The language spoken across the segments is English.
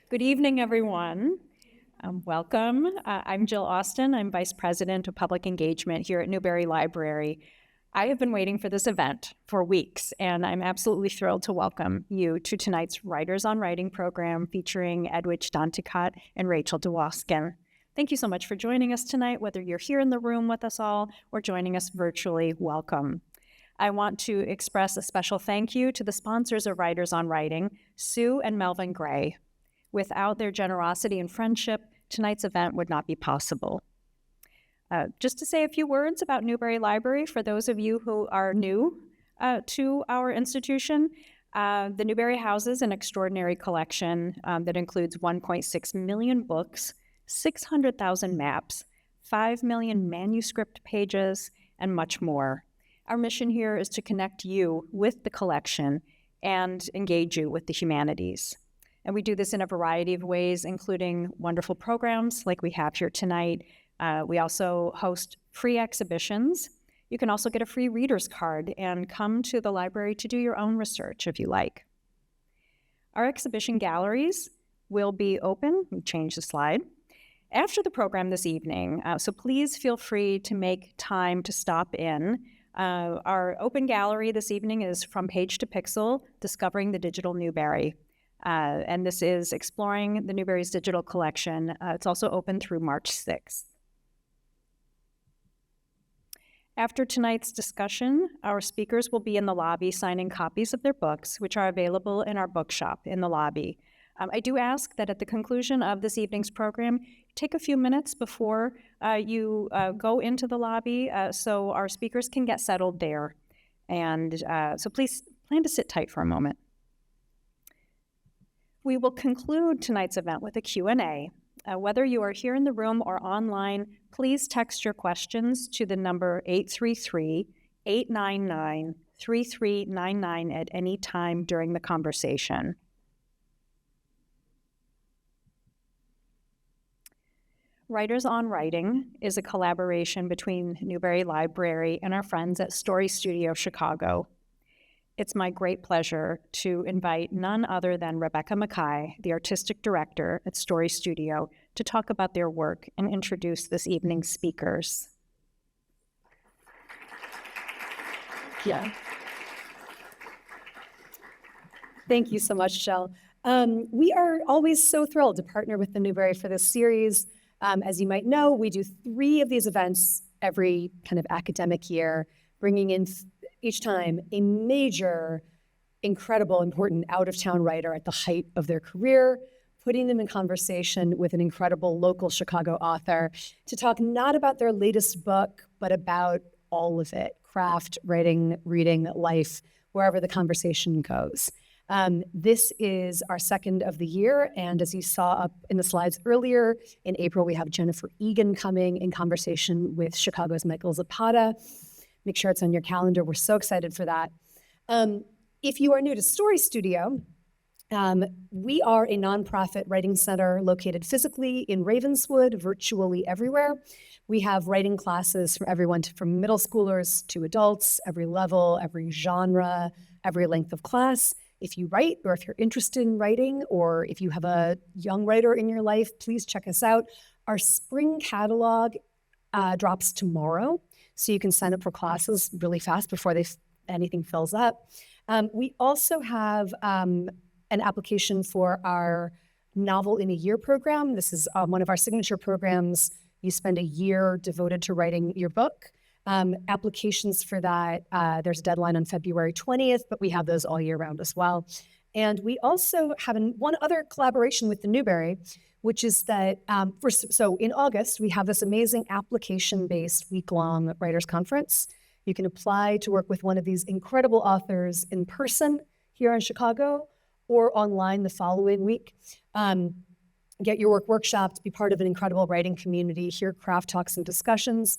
Good evening, everyone. Welcome. I'm Jill Austin. I'm Vice President of Public Engagement here at Newberry Library. I have been waiting for this event for weeks, and I'm absolutely thrilled to welcome you to tonight's Writers on Writing program featuring Edwidge Danticat and Rachel DeWoskin. Thank you so much for joining us tonight, whether you're here in the room with us all or joining us virtually. Welcome. I want to express a special thank you to the sponsors of Writers on Writing, Sue and Melvin Gray. Without their generosity and friendship, tonight's event would not be possible. Just to say a few words about Newberry Library, for those of you who are new to our institution, the Newberry houses an extraordinary collection that includes 1.6 million books, 600,000 maps, 5 million manuscript pages, and much more. Our mission here is to connect you with the collection and engage you with the humanities. And we do this in a variety of ways, including wonderful programs like we have here tonight. We also host free exhibitions. You can also get a free reader's card and come to the library to do your own research if you like. Our exhibition galleries will be open, let me change the slide, after the program this evening. So please feel free to make time to stop in. Our open gallery this evening is From Page to Pixel, Discovering the Digital Newberry. And this is exploring the Newberry's digital collection. It's also open through March 6th. After tonight's discussion, our speakers will be in the lobby signing copies of their books, which are available in our bookshop in the lobby. I do ask that at the conclusion of this evening's program, take a few minutes before you go into the lobby so our speakers can get settled there. And so please plan to sit tight for a moment. We will conclude tonight's event with a Q&A. Whether you are here in the room or online, please text your questions to the number 833-899-3399 at any time during the conversation. Writers on Writing is a collaboration between Newberry Library and our friends at StoryStudio Chicago. It's my great pleasure to invite none other than Rebecca Mackay, the artistic director at StoryStudio, to talk about their work and introduce this evening's speakers. Yeah. Thank you so much, Jill. We are always so thrilled to partner with the Newberry for this series. As you might know, we do 3 of these events every kind of academic year, bringing in each time a major, incredible, important out-of-town writer at the height of their career, putting them in conversation with an incredible local Chicago author to talk not about their latest book, but about all of it: craft, writing, reading, life, wherever the conversation goes. This is our second of the year, and as you saw up in the slides earlier, in April we have Jennifer Egan coming in conversation with Chicago's Michael Zapata. Make sure it's on your calendar. We're so excited for that. If you are new to StoryStudio, we are a nonprofit writing center located physically in Ravenswood, virtually everywhere. We have writing classes for everyone from middle schoolers to adults, every level, every genre, every length of class. If you write, or if you're interested in writing, or if you have a young writer in your life, please check us out. Our spring catalog drops tomorrow, so you can sign up for classes really fast before anything fills up. We also have an application for our Novel in a Year program. This is one of our signature programs. You spend a year devoted to writing your book. Applications for that, there's a deadline on February 20th, but we have those all year round as well. And we also have one other collaboration with the Newberry, which is that, so in August, we have this amazing application-based week-long writers conference. You can apply to work with one of these incredible authors in person here in Chicago or online the following week. Get your work workshopped, be part of an incredible writing community, hear craft talks and discussions.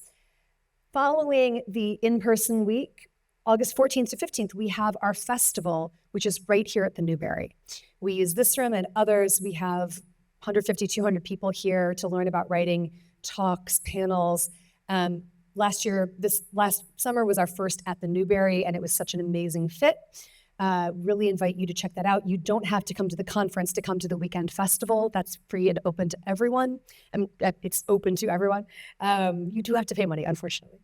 Following the in-person week, August 14th to 15th, we have our festival, which is right here at the Newberry. We use this room and others. We have 150, 200 people here to learn about writing, talks, panels. This last summer was our first at the Newberry, and it was such an amazing fit. Really invite you to check that out. You don't have to come to the conference to come to the weekend festival. That's free and open to everyone. It's open to everyone. You do have to pay money, unfortunately.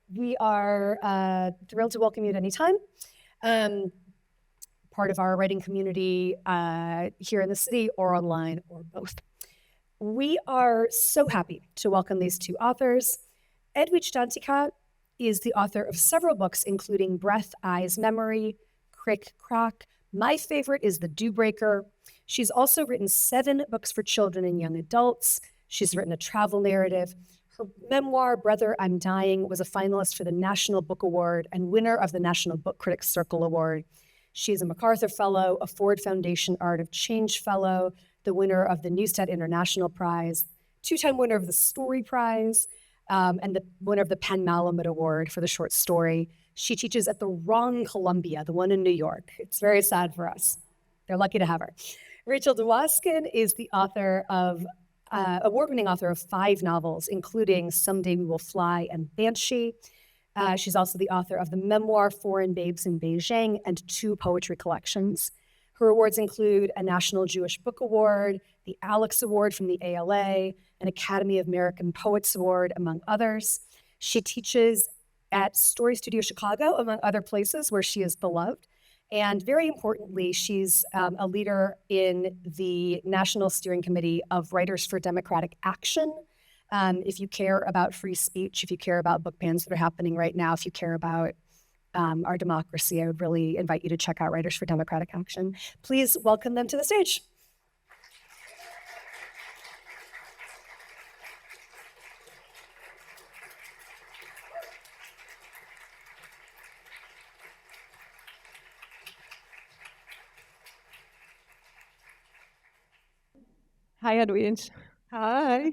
We are thrilled to welcome you at any time. Part of our writing community here in the city or online or both. We are so happy to welcome these two authors. Edwidge Danticat is the author of several books, including Breath, Eyes, Memory, Crick, Crack. My favorite is The Dew Breaker. She's also written 7 books for children and young adults. She's written a travel narrative. Her memoir, Brother, I'm Dying, was a finalist for the National Book Award and winner of the National Book Critics Circle Award. She is a MacArthur Fellow, a Ford Foundation Art of Change Fellow, the winner of the Neustadt International Prize, 2-time winner of the Story Prize, and the winner of the Penn Malamud Award for the short story. She teaches at the wrong Columbia, the one in New York. It's very sad for us. They're lucky to have her. Rachel DeWoskin is the author of, award-winning author of 5 novels, including Someday We Will Fly and Banshee. She's also the author of the memoir Foreign Babes in Beijing and 2 poetry collections. Her awards include a National Jewish Book Award, the Alex Award from the ALA, an Academy of American Poets Award, among others. She teaches at StoryStudio Chicago, among other places where she is beloved. And very importantly, she's a leader in the National Steering Committee of Writers for Democratic Action. If you care about free speech, if you care about book bans that are happening right now, if you care about our democracy, I would really invite you to check out Writers for Democratic Action. Please welcome them to the stage. Hi, Edwidge. Hi.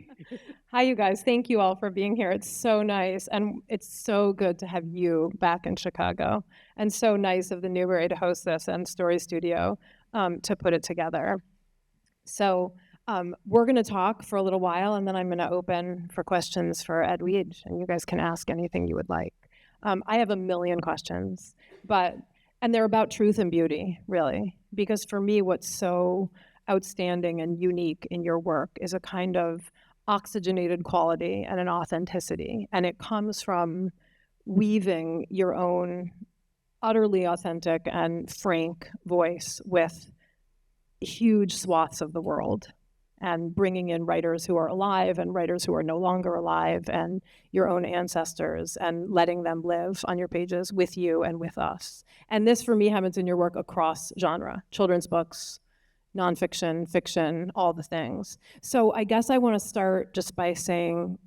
Hi, you guys. Thank you all for being here. It's so nice. And it's so good to have you back in Chicago. And so nice of the Newbery to host this and StoryStudio to put it together. So we're going to talk for a little while, and then I'm going to open for questions for Edwidge, and you guys can ask anything you would like. I have a million questions, and they're about truth and beauty, really. Because for me, what's so outstanding and unique in your work is a kind of oxygenated quality and an authenticity. And it comes from weaving your own utterly authentic and frank voice with huge swaths of the world and bringing in writers who are alive and writers who are no longer alive and your own ancestors and letting them live on your pages with you and with us. And this, for me, happens in your work across genre, children's books, nonfiction, fiction, all the things. So I guess I want to start just by saying,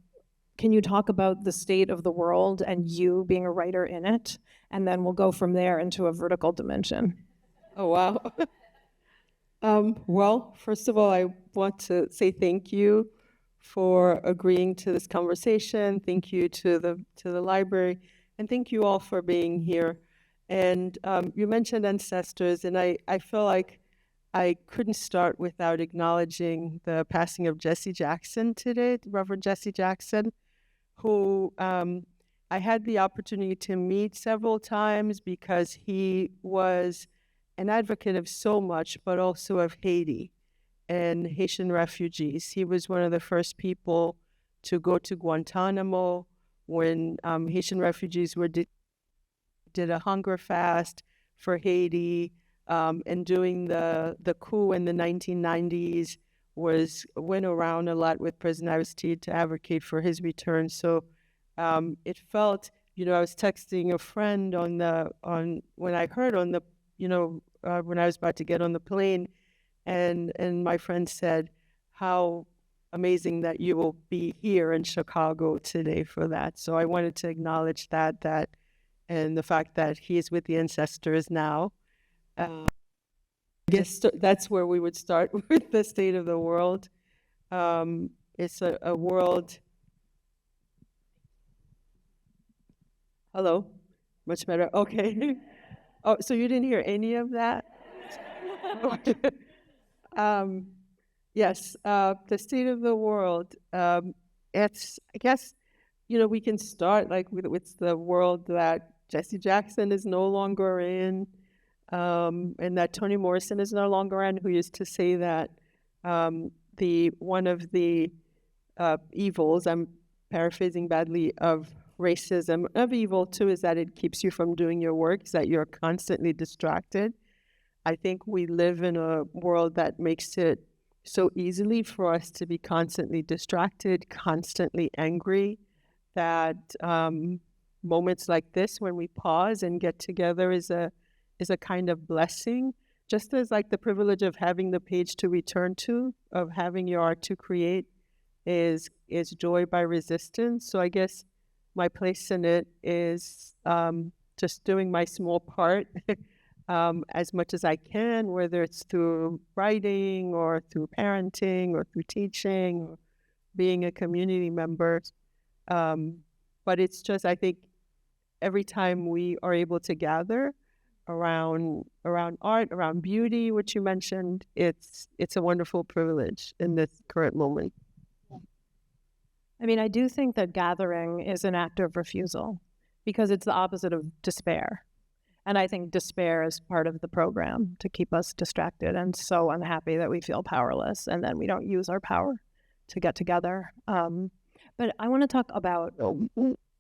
can you talk about the state of the world and you being a writer in it? And then we'll go from there into a vertical dimension. Oh, wow. Well, first of all, I want to say thank you for agreeing to this conversation. Thank you to the library, and thank you all for being here. And you mentioned ancestors, and I feel like I couldn't start without acknowledging the passing of Jesse Jackson today, Reverend Jesse Jackson, who I had the opportunity to meet several times because he was an advocate of so much, but also of Haiti and Haitian refugees. He was one of the first people to go to Guantanamo when Haitian refugees did a hunger fast for Haiti. And doing the coup in the 1990s went around a lot with President Aristide to advocate for his return. So it felt, I was texting a friend when I heard when I was about to get on the plane, and my friend said, how amazing that you will be here in Chicago today for that. So I wanted to acknowledge that and the fact that he is with the ancestors now. I guess that's where we would start with the state of the world. It's a world. Hello? Much better? Okay. Oh, so you didn't hear any of that? Yes, the state of the world. I guess, we can start with the world that Jesse Jackson is no longer in, and that Toni Morrison is no longer in, who used to say that one of the evils, I'm paraphrasing badly, of racism, of evil too, is that it keeps you from doing your work, is that you're constantly distracted. I think we live in a world that makes it so easily for us to be constantly distracted, constantly angry, that moments like this, when we pause and get together, is a kind of blessing. Just as like the privilege of having the page to return to, of having your art to create, is joy by resistance. So I guess my place in it is just doing my small part as much as I can, whether it's through writing or through parenting or through teaching or being a community member. But it's just, I think, every time we are able to gather around art, around beauty, which you mentioned, it's a wonderful privilege in this current moment. I mean, I do think that gathering is an act of refusal because it's the opposite of despair. And I think despair is part of the program to keep us distracted and so unhappy that we feel powerless and then we don't use our power to get together. But I want to talk about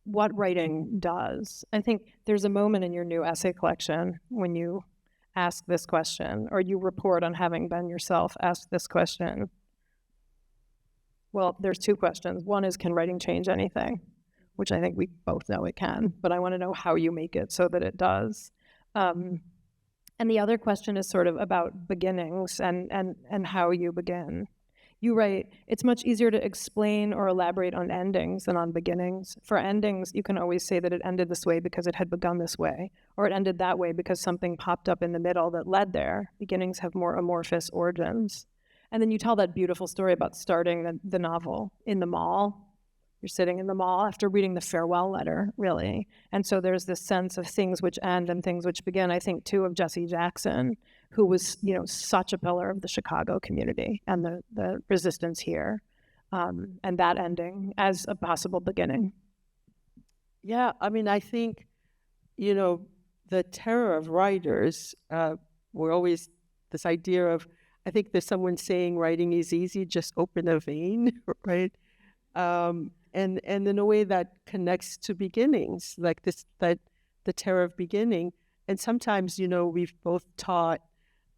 what writing does. I think there's a moment in your new essay collection when you ask this question, or you report on having been yourself asked this question. Well, there's two questions. One is, can writing change anything? Which I think we both know it can, but I want to know how you make it so that it does. And the other question is sort of about beginnings and how you begin. You write, it's much easier to explain or elaborate on endings than on beginnings. For endings, you can always say that it ended this way because it had begun this way, or it ended that way because something popped up in the middle that led there. Beginnings have more amorphous origins. And then you tell that beautiful story about starting the novel in the mall. You're sitting in the mall after reading the farewell letter, really. And so there's this sense of things which end and things which begin. I think, too, of Jesse Jackson, who was, such a pillar of the Chicago community and the resistance here, and that ending as a possible beginning. Yeah, I mean, I think, the terror of writers, we're always this idea of, I think there's someone saying writing is easy, just open a vein, right? And in a way that connects to beginnings, like that the terror of beginning. And sometimes, we've both taught,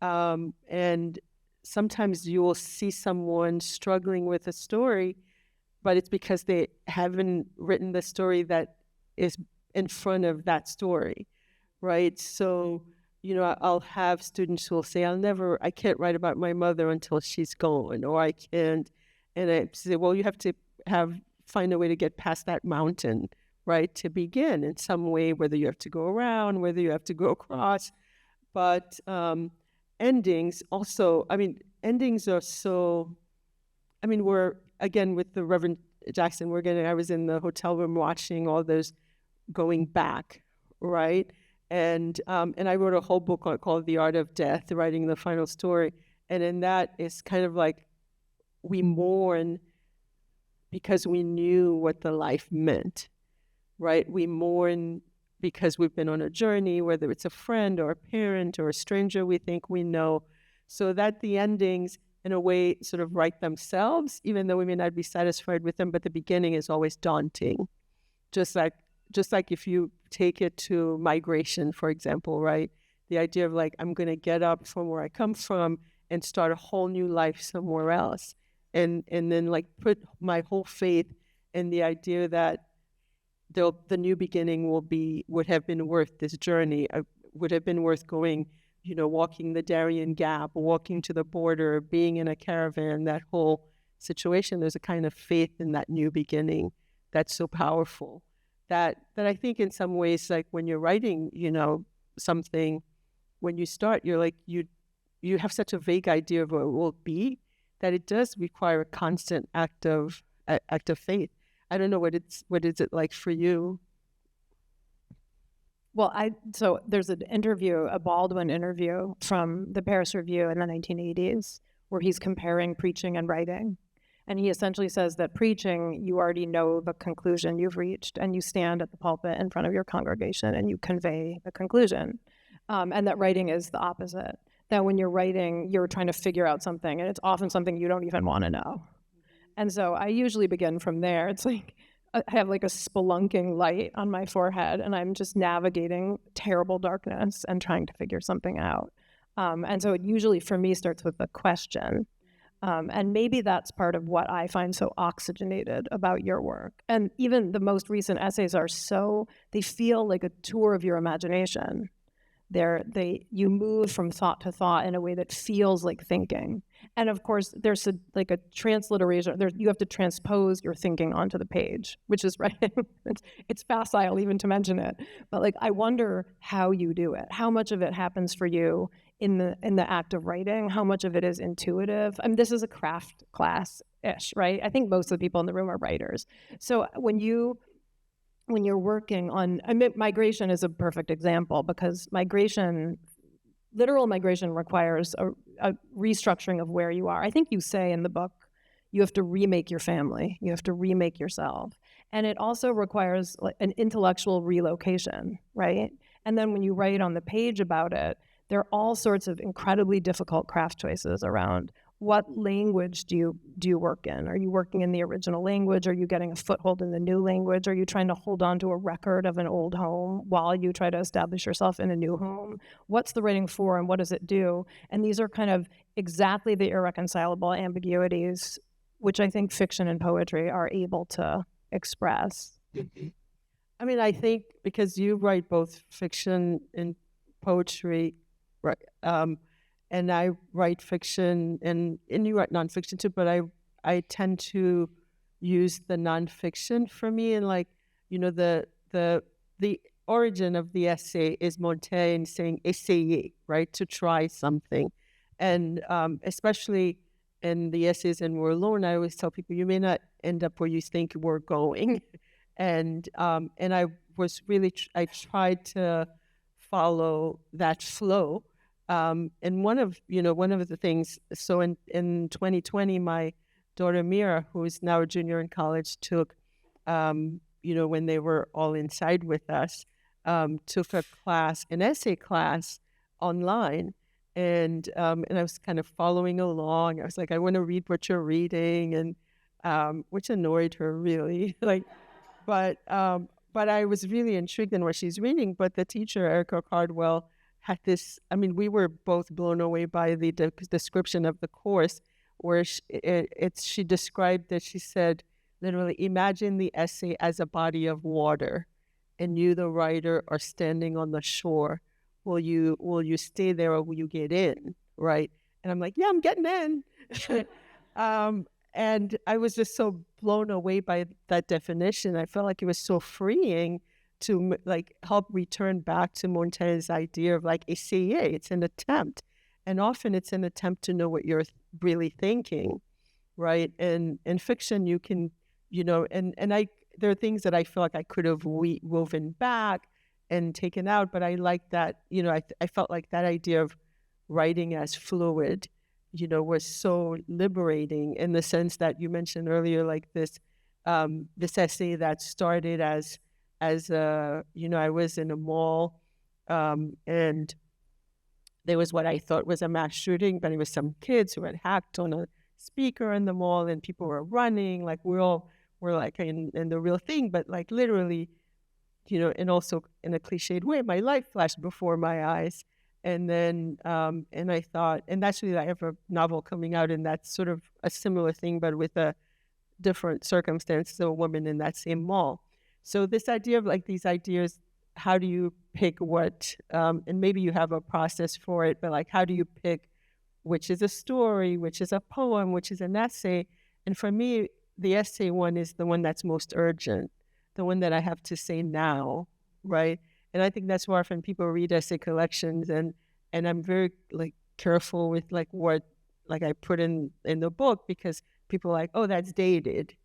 and sometimes you will see someone struggling with a story, but it's because they haven't written the story that is in front of that story, right? So, I'll have students who will say, I can't write about my mother until she's gone, or I can't. And I say, well, you have to find a way to get past that mountain, right? To begin in some way, whether you have to go around, whether you have to go across. But endings also, endings are so, we're, again, with the Reverend Jackson, I was in the hotel room watching all those going back, right? And I wrote a whole book called The Art of Death, writing the final story. And in that, it's kind of like we mourn because we knew what the life meant, right? We mourn because we've been on a journey, whether it's a friend or a parent or a stranger we think we know, so that the endings, in a way, sort of write themselves, even though we may not be satisfied with them, but the beginning is always daunting. Just like if you take it to migration, for example, right? The idea of like, I'm going to get up from where I come from and start a whole new life somewhere else. And then like put my whole faith in the idea that the new beginning would have been worth this journey, would have been worth going, walking the Darien Gap, walking to the border, being in a caravan, that whole situation. There's a kind of faith in that new beginning that's so powerful. That I think in some ways, like when you're writing, something, when you start, you're like, you have such a vague idea of what it will be, that it does require a constant act of faith. I don't know what is it like for you? Well, so there's an interview, a Baldwin interview from the Paris Review in the 1980s, where he's comparing preaching and writing. And he essentially says that preaching, you already know the conclusion you've reached, and you stand at the pulpit in front of your congregation and you convey the conclusion. And that writing is the opposite. That when you're writing, you're trying to figure out something, and it's often something you don't even want to know. And so I usually begin from there. It's like I have like a spelunking light on my forehead, and I'm just navigating terrible darkness and trying to figure something out. And so it usually, for me, starts with a question. And maybe that's part of what I find so oxygenated about your work. And even the most recent essays they feel like a tour of your imagination. You move from thought to thought in a way that feels like thinking. And of course, there's a transliteration. You have to transpose your thinking onto the page, which is writing. It's facile even to mention it. But like, I wonder how you do it. How much of it happens for you in the act of writing? How much of it is intuitive? I mean, this is a craft class-ish, right? I think most of the people in the room are writers. So when you're working on, migration is a perfect example, because literal migration requires a restructuring of where you are. I think you say in the book, you have to remake your family, you have to remake yourself. And it also requires an intellectual relocation, right? And then when you write on the page about it, there are all sorts of incredibly difficult craft choices around what language do you work in? Are you working in the original language? Are you getting a foothold in the new language? Are you trying to hold on to a record of an old home while you try to establish yourself in a new home? What's the writing for, and what does it do? And these are kind of exactly the irreconcilable ambiguities which I think fiction and poetry are able to express. I mean, I think because you write both fiction and poetry, right? And I write fiction, and you write nonfiction too, but I tend to use the nonfiction for me. And like, the origin of the essay is Montaigne saying essayer, right? To try something. And especially in the essays in We're Alone, I always tell people, you may not end up where you think we're going. And I was really, I tried to follow that flow. And one of the things, so in 2020, my daughter Mira, who is now a junior in college, took, when they were all inside with us, took an essay class online. And I was kind of following along. I was like, I want to read what you're reading, and which annoyed her really. But I was really intrigued in what she's reading. But the teacher, Erica Cardwell, had this. I mean, we were both blown away by the description of the course, where she described it. She said, literally, imagine the essay as a body of water, and you, the writer, are standing on the shore. Will you stay there, or will you get in? Right? And I'm like, yeah, I'm getting in. And I was just so blown away by that definition. I felt like it was so freeing to help return back to Montaigne's idea of essayer. It's an attempt, and often it's an attempt to know what you're really thinking, right? And in fiction, you can, there are things that I feel like I could have woven back and taken out, but I like that, I felt like that idea of writing as fluid, was so liberating, in the sense that you mentioned earlier, this essay that started as I was in a mall, and there was what I thought was a mass shooting, but it was some kids who had hacked on a speaker in the mall, and people were running, we're in the real thing, but literally, and also in a cliched way, my life flashed before my eyes. And then, and I thought, and actually I have a novel coming out, and that's sort of a similar thing, but with a different circumstance, so a woman in that same mall. So this idea of these ideas, how do you pick what, and maybe you have a process for it, but how do you pick which is a story, which is a poem, which is an essay? And for me, the essay one is the one that's most urgent, the one that I have to say now, right? And I think that's why often people read essay collections, and I'm very careful with what I put in the book, because people are like, oh, that's dated,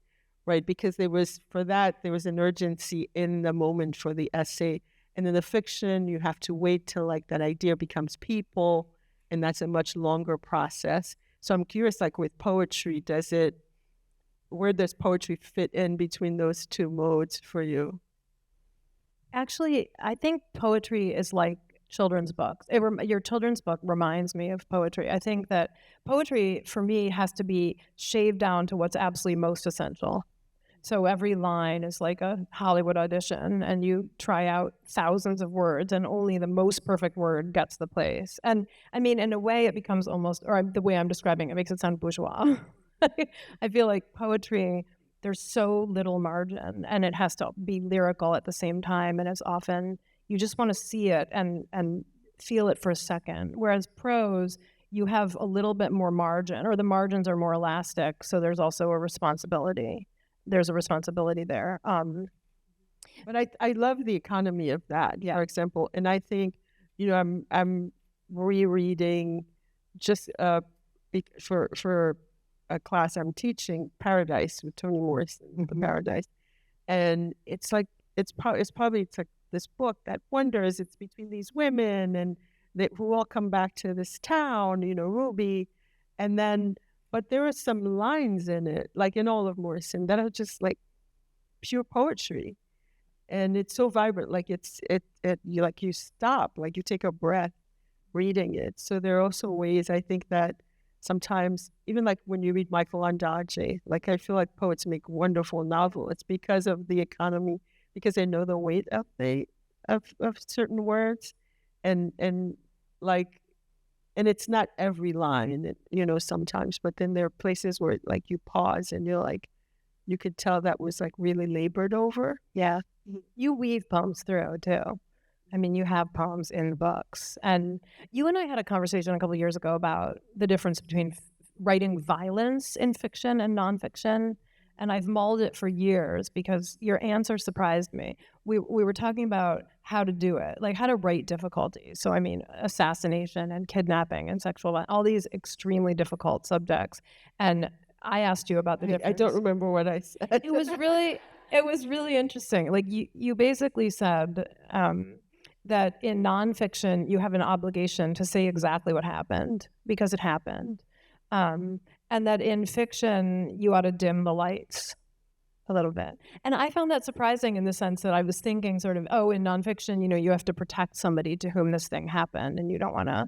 right? Because there was an urgency in the moment for the essay. And in the fiction, you have to wait till that idea becomes people, and that's a much longer process. So I'm curious, with poetry, does it where does poetry fit in between those two modes for you? Actually, I think poetry is like children's books. Your children's book reminds me of poetry. I think that poetry, for me, has to be shaved down to what's absolutely most essential. So every line is like a Hollywood audition, and you try out thousands of words, and only the most perfect word gets the place. And I mean, in a way, it becomes almost, or the way I'm describing it makes it sound bourgeois. I feel like poetry, there's so little margin, and it has to be lyrical at the same time, and it's often you just want to see it and feel it for a second. Whereas prose, you have a little bit more margin, or the margins are more elastic, so there's also a responsibility. There's a responsibility there. But I love the economy of that, for example. And I think, I'm rereading just for a class I'm teaching, Paradise with Toni Morrison, The Paradise. And it's like, it's like this book that wonders, it's between these women and who all come back to this town, Ruby. And then, but there are some lines in it, like in all of Morrison, that are just like pure poetry. And it's so vibrant, like you stop, like you take a breath reading it. So there are also ways, I think, that sometimes, even like when you read Michael Ondaatje, like I feel like poets make wonderful novels. It's because of the economy, because they know the weight of certain words, and it's not every line, sometimes, but then there are places where like you pause and you're like, you could tell that was like really labored over. Yeah. You weave poems through too. I mean, you have poems in the books. And you and I had a conversation a couple of years ago about the difference between writing violence in fiction and nonfiction. And I've mulled it for years because your answer surprised me. We were talking about how to do it, like how to write difficulties. So, I mean, assassination and kidnapping and sexual violence, all these extremely difficult subjects. And I asked you about the difference. I don't remember what I said. It was really interesting. Like you basically said that in nonfiction, you have an obligation to say exactly what happened because it happened. And that in fiction, you ought to dim the lights a little bit. And I found that surprising in the sense that I was thinking sort of, in nonfiction, you have to protect somebody to whom this thing happened, and you don't want to,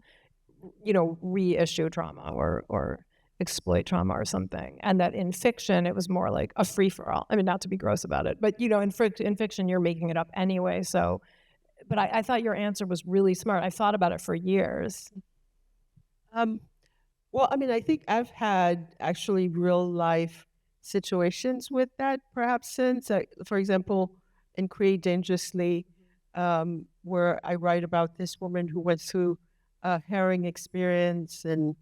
reissue trauma or exploit trauma or something. And that in fiction, it was more like a free-for-all. I mean, not to be gross about it, but, in fiction, you're making it up anyway. So, but I thought your answer was really smart. I thought about it for years. Well, I mean, I think I've had actually real life situations with that, perhaps since, for example, in Create Dangerously, where I write about this woman who went through a herring experience in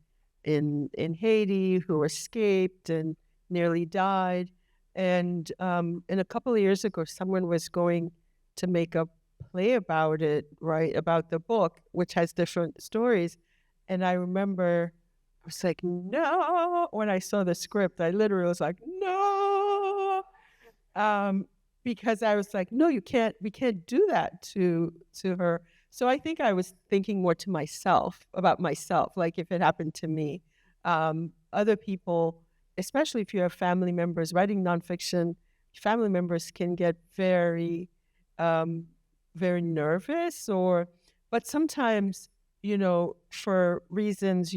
Haiti, who escaped and nearly died. And a couple of years ago, someone was going to make a play about it, right, about the book, which has different stories. And I remember I was like, no. When I saw the script, I literally was like, no. Because I was like, no, we can't do that to her. So I think I was thinking more to myself, about myself, like if it happened to me. Other people, especially if you have family members writing nonfiction, family members can get very, very nervous, but sometimes, for reasons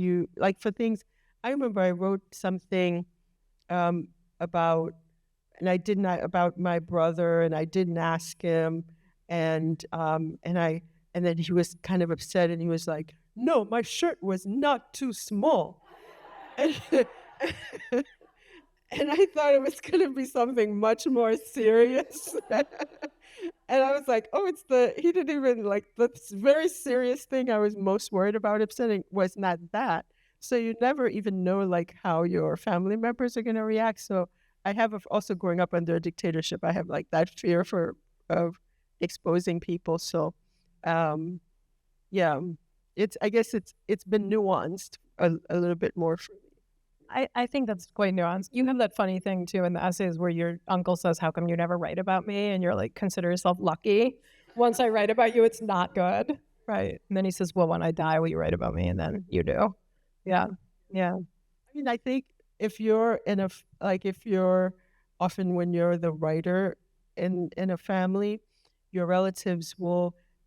for things. I remember I wrote something about my brother, and I didn't ask him, and then he was kind of upset, and he was like, "No, my shirt was not too small," and I thought it was going to be something much more serious. And I was like, he didn't even the very serious thing I was most worried about upsetting was not that. So you never even know how your family members are going to react. So I have also growing up under a dictatorship, I have that fear of exposing people. So, yeah, I guess it's been nuanced a little bit more for me. I think that's quite nuanced. You have that funny thing too in the essays where your uncle says, "How come you never write about me?" And you're like, "Consider yourself lucky. Once I write about you, it's not good." Right. And then he says, "Well, when I die, will you write about me?" And then you do. Yeah. Yeah. I mean, I think if you're in a if you're often when you're the writer in a family, your relatives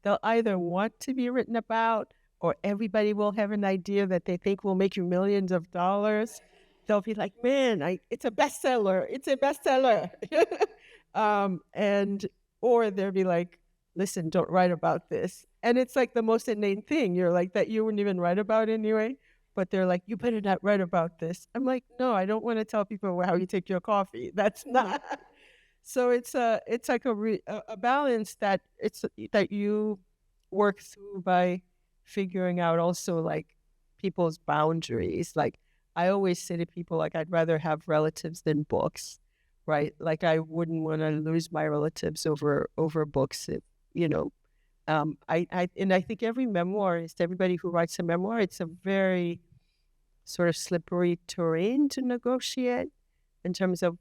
they'll either want to be written about, or everybody will have an idea that they think will make you millions of dollars. They'll be like, man, it's a bestseller. It's a bestseller. And or they'll be like, listen, don't write about this. And it's like the most inane thing. You're like, that you wouldn't even write about anyway. But they're like, you better not write about this. I'm like, no, I don't want to tell people how you take your coffee. That's not. So it's like a balance that you work through by figuring out also like people's boundaries. Like I always say to people, like I'd rather have relatives than books, right? Like I wouldn't want to lose my relatives over books. If, I think every memoirist, everybody who writes a memoir, it's a very sort of slippery terrain to negotiate in terms of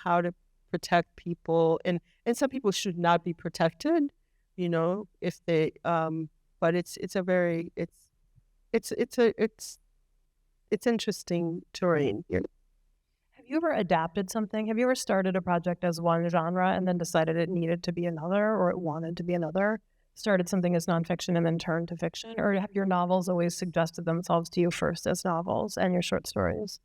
how to protect people, and some people should not be protected, if they but it's interesting terrain. Have you ever adapted something? Have you ever started a project as one genre and then decided it needed to be another, or it wanted to be another? Started something as nonfiction and then turned to fiction? Or have your novels always suggested themselves to you first as novels and your short stories?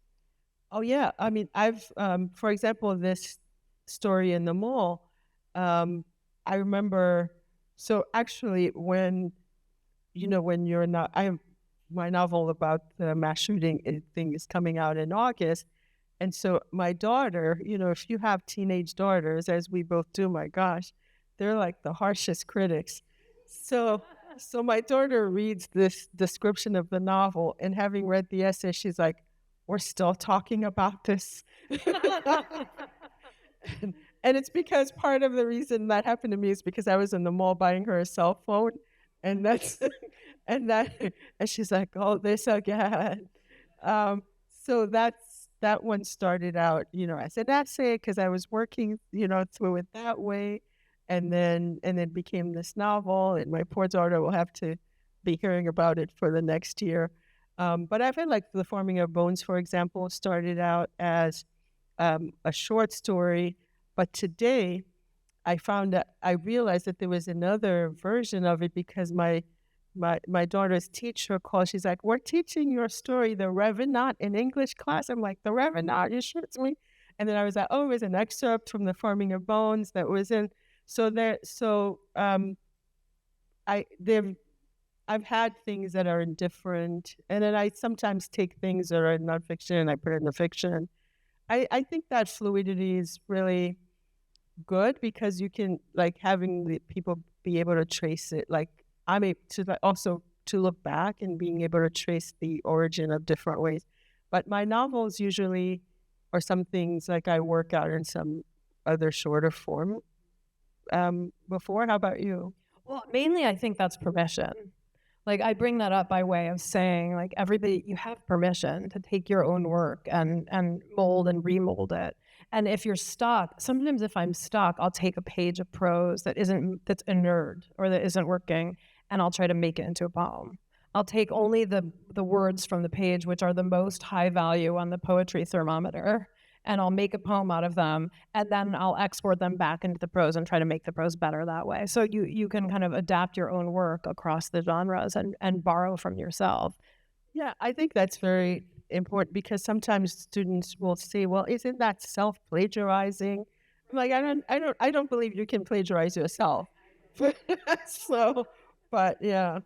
Oh yeah, I mean, I've for example, this story in the mall, I remember. So actually, when you're not, my novel about the mass shooting thing is coming out in August. And so my daughter, if you have teenage daughters, as we both do, my gosh, they're like the harshest critics. So my daughter reads this description of the novel, and having read the essay, she's like, we're still talking about this. And it's because part of the reason that happened to me is because I was in the mall buying her a cell phone, and and she's like, oh, this again. So that one started out, as an essay because I was working, through it that way, and then became this novel. And my poor daughter will have to be hearing about it for the next year. But I've had like The Forming of Bones, for example, started out as a short story. But today, I realized that there was another version of it because my daughter's teacher called. She's like, we're teaching your story, The Revenant, in English class. I'm like, The Revenant, you sure it's me? And then I was like, oh, it was an excerpt from The Forming of Bones that was in. I've had things that are indifferent, and then I sometimes take things that are in nonfiction and I put it in the fiction. I think that fluidity is really good because you can, like, having the people be able to trace it. Like, I'm able to also to look back and being able to trace the origin of different ways. But my novels usually are some things like I work out in some other shorter form before. How about you? Well, mainly I think that's permission. Like I bring that up by way of saying, like, everybody, you have permission to take your own work and mold and remold it. And if you're stuck, sometimes if I'm stuck, I'll take a page of prose that's inert or that isn't working, and I'll try to make it into a poem. I'll take only the words from the page, which are the most high value on the poetry thermometer, and I'll make a poem out of them, and then I'll export them back into the prose and try to make the prose better that way. So you can kind of adapt your own work across the genres and borrow from yourself. Yeah, I think that's very important because sometimes students will say, well, isn't that self-plagiarizing? I'm like, I don't believe you can plagiarize yourself. But yeah.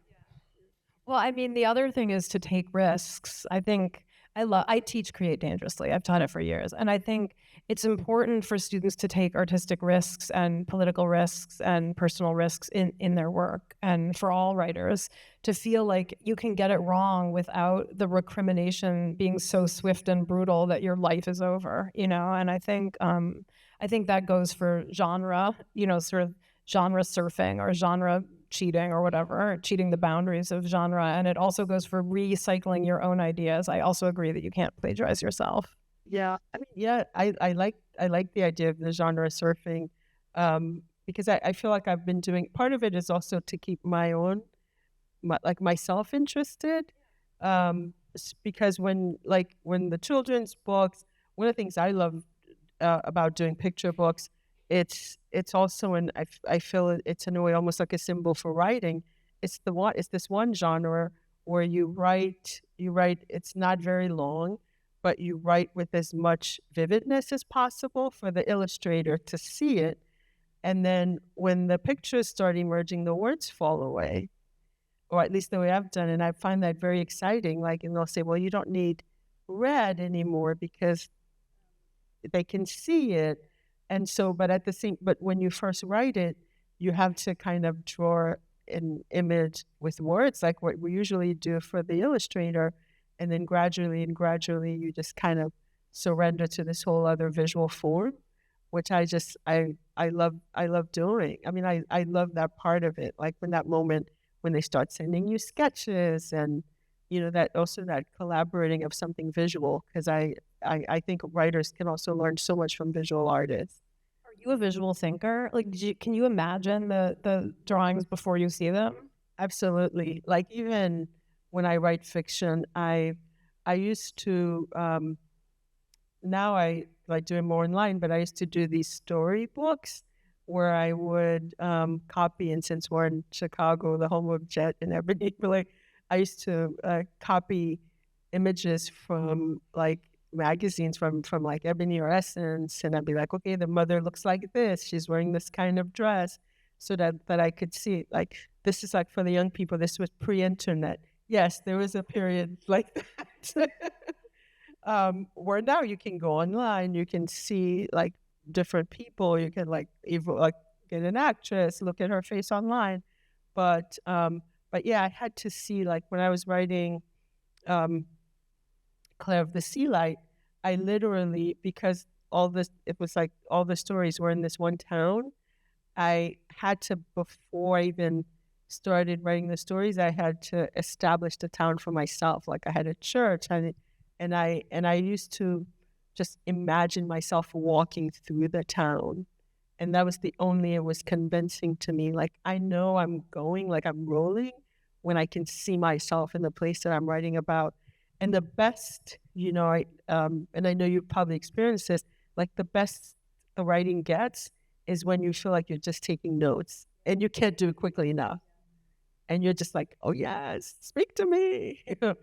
Well, I mean, the other thing is to take risks. I think I teach Create Dangerously. I've taught it for years. And I think it's important for students to take artistic risks and political risks and personal risks in their work. And for all writers to feel like you can get it wrong without the recrimination being so swift and brutal that your life is over, And I think that goes for genre, sort of genre surfing or genre cheating or whatever, cheating the boundaries of genre. And it also goes for recycling your own ideas. I also agree that you can't plagiarize yourself. Yeah, I mean, yeah, I like the idea of the genre surfing because I feel like I've been doing, part of it is also to keep myself interested. because when the children's books, one of the things I love about doing picture books, it's also I feel it's in a way almost like a symbol for writing. It's this one genre where you write, it's not very long, but you write with as much vividness as possible for the illustrator to see it. And then when the pictures start emerging, the words fall away, or at least the way I've done it. And I find that very exciting. And they'll say, well, you don't need red anymore because they can see it. And so, but when you first write it, you have to kind of draw an image with words, like what we usually do for the illustrator. And then gradually you just kind of surrender to this whole other visual form, which I love doing. I mean, I love that part of it. Like when that moment when they start sending you sketches and, that collaborating of something visual, because I think writers can also learn so much from visual artists. Are you a visual thinker? Can you imagine the drawings before you see them? Absolutely. Like even when I write fiction, I used to, now I like doing more online, but I used to do these storybooks where I would copy, and since we're in Chicago, the home of Jet and Ebony, I used to copy images from like magazines from like Ebony or Essence, and I'd be like, okay, the mother looks like this, she's wearing this kind of dress, so that I could see it. Like this is like for the young people, this was pre-internet. Yes, there was a period like that. Where now you can go online, you can see like different people, you can get an actress, look at her face online. But yeah, I had to see, like when I was writing Claire of the Sea Light, I literally, because it was like all the stories were in this one town, I had to, before I even started writing the stories, I had to establish the town for myself. Like I had a church, and I used to just imagine myself walking through the town. And that was it was convincing to me. Like, I know I'm going, like I'm rolling when I can see myself in the place that I'm writing about. And the best, and I know you've probably experienced this, like the best the writing gets is when you feel like you're just taking notes and you can't do it quickly enough. And you're just like, oh yes, speak to me. So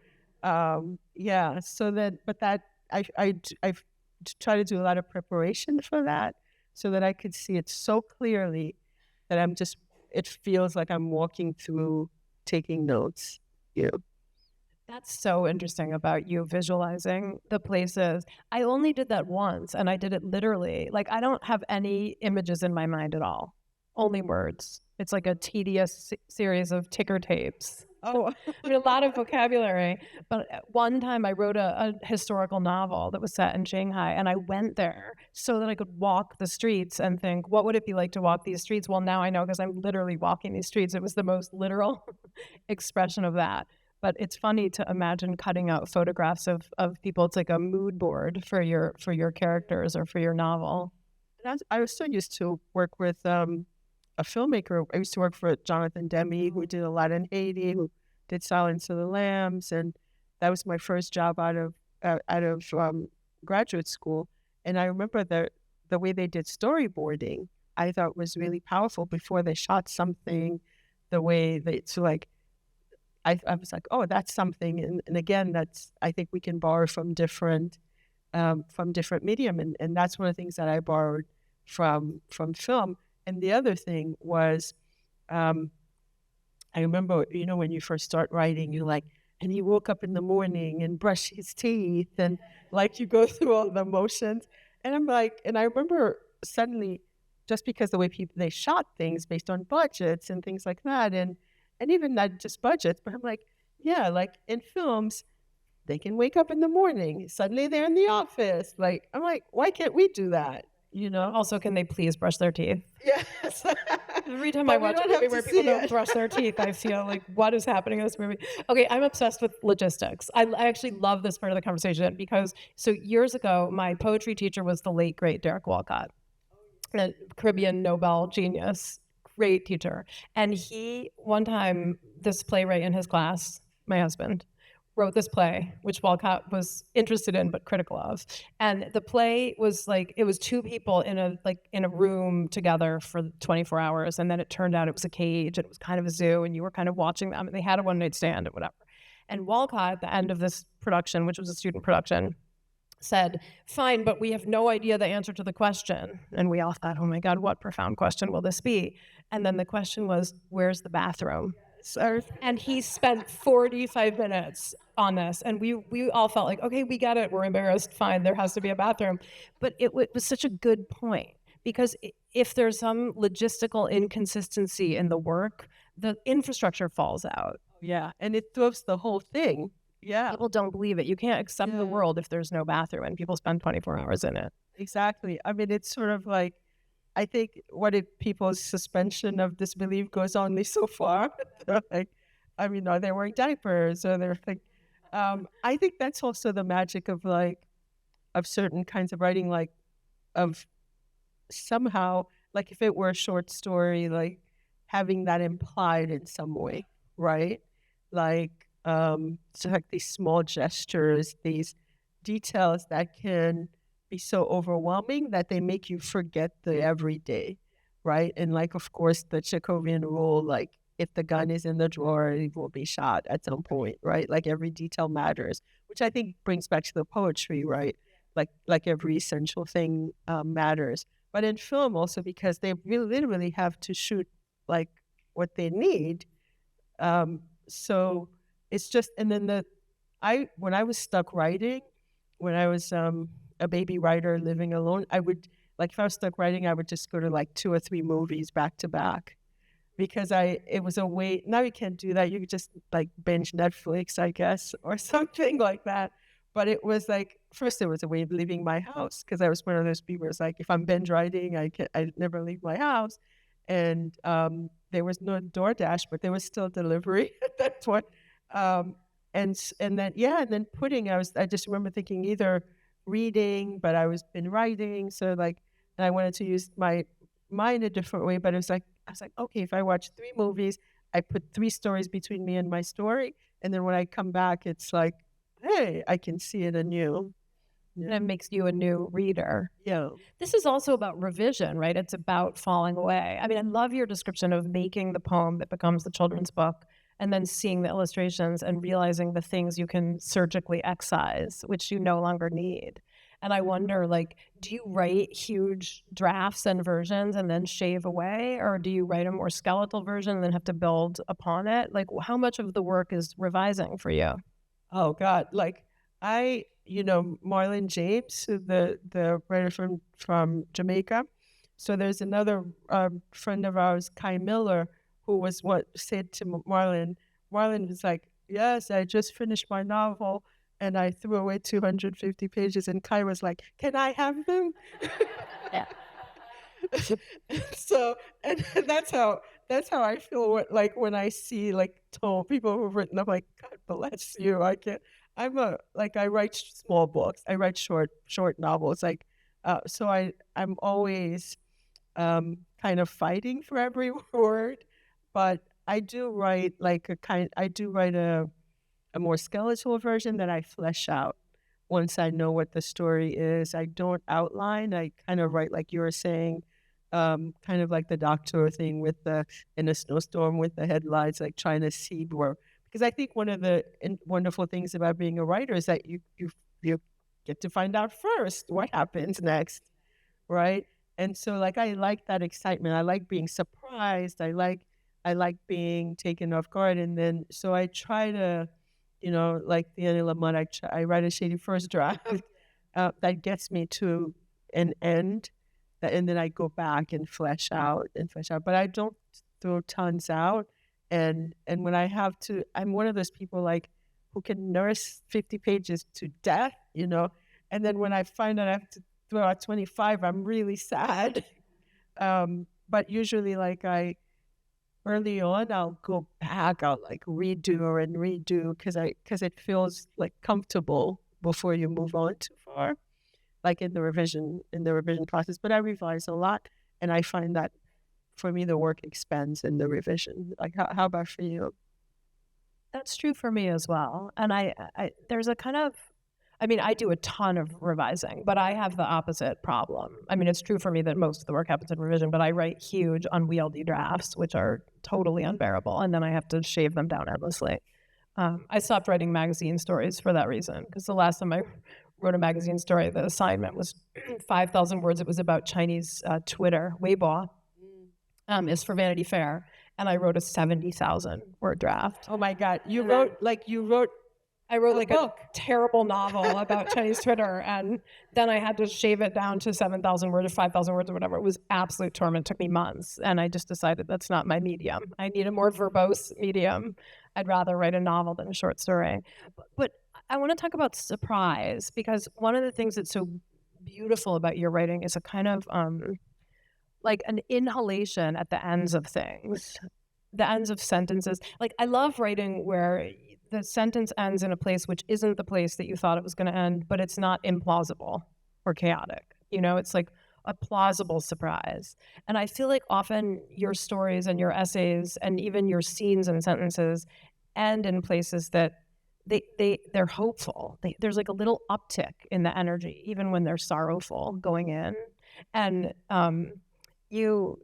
that I've tried to do a lot of preparation for that so that I could see it so clearly that it feels like I'm walking through taking notes. That's so interesting about you visualizing the places. I only did that once, and I did it literally. Like, I don't have any images in my mind at all, only words. It's like a tedious series of ticker tapes. Oh, A lot of vocabulary. But one time I wrote a historical novel that was set in Shanghai, and I went there so that I could walk the streets and think, what would it be like to walk these streets? Well, now I know because I'm literally walking these streets. It was the most literal expression of that. But it's funny to imagine cutting out photographs of people. It's like a mood board for your characters or for your novel. And I was so used to work with a filmmaker. I used to work for Jonathan Demme, who did a lot in Haiti, who did Silence of the Lambs, and that was my first job out of graduate school. And I remember the way they did storyboarding, I thought was really powerful before they shot something. The way I was like, oh, that's something, and again, I think we can borrow from different medium, and that's one of the things that I borrowed from film. And the other thing was, I remember, when you first start writing, you're like, and he woke up in the morning and brushed his teeth, and like you go through all the motions, and I'm like, and I remember suddenly, just because the way they shot things based on budgets and things like that, and even not just budgets, but I'm like, yeah, like in films, they can wake up in the morning, suddenly they're in the office. Like, I'm like, why can't we do that? Also, can they please brush their teeth? Yes. Every time I watch a movie where people don't brush their teeth, I feel like, what is happening in this movie? Okay, I'm obsessed with logistics. I actually love this part of the conversation because, so years ago, my poetry teacher was the late, great Derek Walcott, a Caribbean Nobel genius, great teacher. And he, one time, this playwright in his class, my husband, wrote this play, which Walcott was interested in but critical of. And the play was like, it was two people in a room together for 24 hours, and then it turned out it was a cage, and it was kind of a zoo, and you were kind of watching them, and they had a one-night stand or whatever. And Walcott, at the end of this production, which was a student production, said, fine, but we have no idea the answer to the question. And we all thought, oh my God, what profound question will this be? And then the question was, where's the bathroom? And he spent 45 minutes on this. And we all felt like, okay, we get it. We're embarrassed. Fine, there has to be a bathroom. But it was such a good point, because if there's some logistical inconsistency in the work, the infrastructure falls out. Yeah, and it throws the whole thing. Yeah. People don't believe it. You can't accept the world if there's no bathroom, and people spend 24 hours in it. Exactly. I mean, it's sort of like, I think what if people's suspension of disbelief goes only so far. They're like, I mean, are they wearing diapers? Or they're like, I think that's also the magic of certain kinds of writing, like of somehow, like if it were a short story, like having that implied in some way, right? Like, so like these small gestures, these details that can be so overwhelming that they make you forget the everyday, right? And like, of course, the Chekhovian rule, like if the gun is in the drawer, it will be shot at some point, right? Like every detail matters, which I think brings back to the poetry, right? Like every essential thing matters. But in film also, because they really literally have to shoot like what they need. So it's just, and then when I was stuck writing, when I was a baby writer living alone, I would, like if I was stuck writing, I would just go to like 2 or 3 movies back to back, because it was a way, now you can't do that. You could just like binge Netflix, I guess, or something like that. But it was like, first it was a way of leaving my house, because I was one of those people who's like, if I'm binge writing, I never leave my house. And there was no DoorDash, but there was still delivery at that point. And then putting, I just remember thinking either reading, but I was been writing. So like, and I wanted to use my mind a different way, but I was like, okay, if I watch 3 movies, I put 3 stories between me and my story. And then when I come back, it's like, hey, I can see it anew. And it makes you a new reader. Yeah. This is also about revision, right? It's about falling away. I mean, I love your description of making the poem that becomes the children's book, and then seeing the illustrations and realizing the things you can surgically excise, which you no longer need. And I wonder, like, do you write huge drafts and versions and then shave away? Or do you write a more skeletal version and then have to build upon it? Like, how much of the work is revising for you? Oh, God. Like, Marlon James, the writer from Jamaica. So there's another friend of ours, Kai Miller, who was what said to Marlon was like, yes, I just finished my novel and I threw away 250 pages. And Kai was like, can I have them? Yeah. So, and that's how I feel when I see like people who've written, I'm like, God bless you. I write small books. I write short novels. Like, so I'm always kind of fighting for every word, but I do write a more skeletal version that I flesh out once I know what the story is. I don't outline. I kind of write like you were saying, kind of like the doctor thing in a snowstorm with the headlights, like trying to see more. Because I think one of the wonderful things about being a writer is that you get to find out first what happens next, right? And so like I like that excitement. I like being surprised. I like being taken off guard. And then so I try to, like the Annie Lamont, I write a shady first draft that gets me to an end, and then I go back and flesh out. But I don't throw tons out. And when I have to, I'm one of those people like who can nurse 50 pages to death, and then when I find out I have to throw out 25, I'm really sad. But usually early on, I'll go back, I'll like redo because it feels like comfortable before you move on too far, like in the revision process. But I revise a lot, and I find that for me, the work expands in the revision. Like, how about for you? That's true for me as well. And I there's a kind of, I mean, I do a ton of revising, but I have the opposite problem. I mean, it's true for me that most of the work happens in revision, but I write huge, unwieldy drafts, which are totally unbearable, and then I have to shave them down endlessly. I stopped writing magazine stories for that reason, because the last time I wrote a magazine story, the assignment was 5,000 words. It was about Chinese Twitter, Weibo, is for Vanity Fair, and I wrote a 70,000 word draft. Oh my God, you wrote I wrote like book. a terrible novel about Chinese Twitter, and then I had to shave it down to 7,000 words or 5,000 words or whatever. It was absolute torment. It took me months, and I just decided that's not my medium. I need a more verbose medium. I'd rather write a novel than a short story. But I want to talk about surprise, because one of the things that's so beautiful about your writing is a kind of like an inhalation at the ends of things, the ends of sentences. Like, I love writing where the sentence ends in a place which isn't the place that you thought it was going to end, but it's not implausible or chaotic. You know, it's like a plausible surprise. And I feel like often your stories and your essays and even your scenes and sentences end in places that they're hopeful. There's like a little uptick in the energy, even when they're sorrowful going in. And you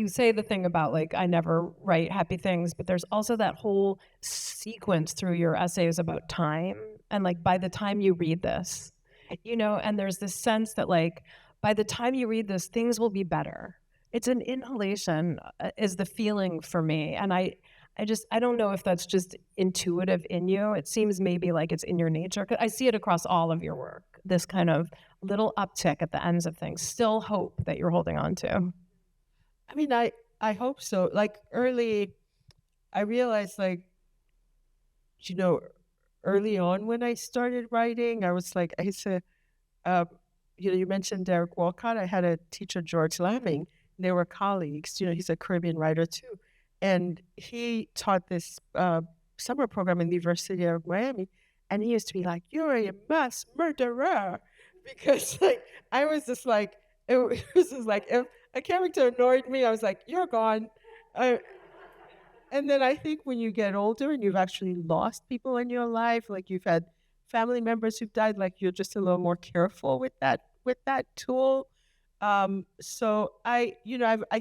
say the thing about like, I never write happy things, but there's also that whole sequence through your essays about time. And like, by the time you read this, you know, and there's this sense that like, by the time you read this, things will be better. It's an inhalation is the feeling for me. And I don't know if that's just intuitive in you. It seems maybe like it's in your nature. I see it across all of your work, this kind of little uptick at the ends of things, still hope that you're holding on to. I mean, I hope so. Like early, I realized like, you know, early on when I started writing, I was like, I used to, you know, you mentioned Derek Walcott. I had a teacher, George Lamming. They were colleagues. You know, he's a Caribbean writer too. And he taught this summer program in the University of Miami. And he used to be like, "You're a mass murderer." Because like, I was just like, it was just like, if a character annoyed me, I was like, "You're gone." And then I think when you get older and you've actually lost people in your life, like you've had family members who've died, like you're just a little more careful with that tool. So I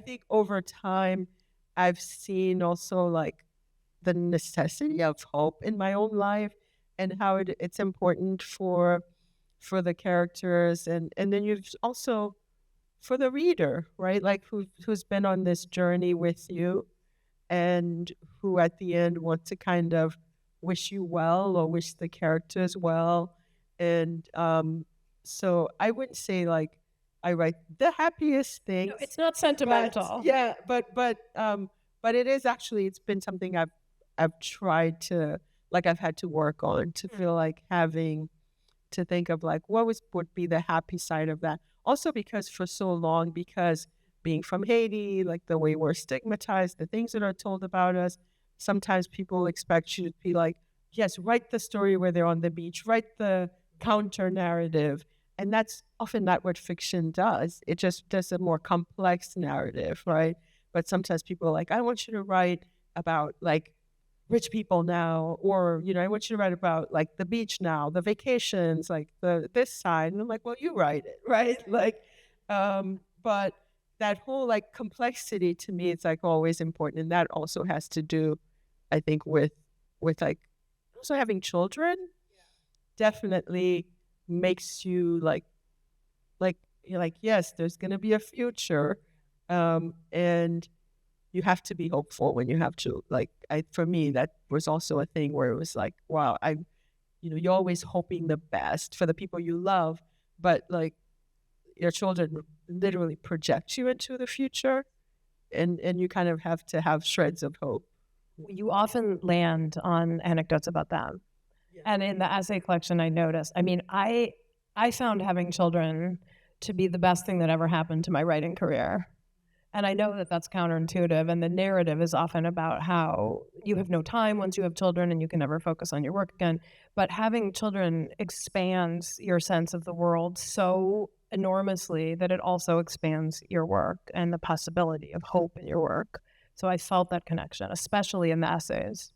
think over time, I've seen also like the necessity of hope in my own life and how it's important for the characters, and then you've also for the reader, right? Like who's been on this journey with you, and who at the end want to kind of wish you well or wish the characters well. And so I wouldn't say like I write the happiest things. No, it's not sentimental. But it is actually, it's been something I've tried to, like I've had to work on to feel like having to think of like what would be the happy side of that. Also because for so long, because being from Haiti, like the way we're stigmatized, the things that are told about us, sometimes people expect you to be like, yes, write the story where they're on the beach, write the counter narrative. And that's often not what fiction does. It just does a more complex narrative, right? But sometimes people are like, I want you to write about like rich people now, or, you know, I want you to write about like the beach now, the vacations, like this side. And I'm like, well, you write it, right? Like, but that whole like complexity to me, it's like always important. And that also has to do, I think, with like also having children. Definitely makes you like you're like, yes, there's going to be a future, and you have to be hopeful when you have to, like, for me that was also a thing where it was like, wow, you're always hoping the best for the people you love, but like your children literally project you into the future, and you kind of have to have shreds of hope. You often land on anecdotes about them. And in the essay collection, I noticed, I mean, I found having children to be the best thing that ever happened to my writing career. And I know that that's counterintuitive. And the narrative is often about how you have no time once you have children and you can never focus on your work again. But having children expands your sense of the world so enormously that it also expands your work and the possibility of hope in your work. So I felt that connection, especially in the essays.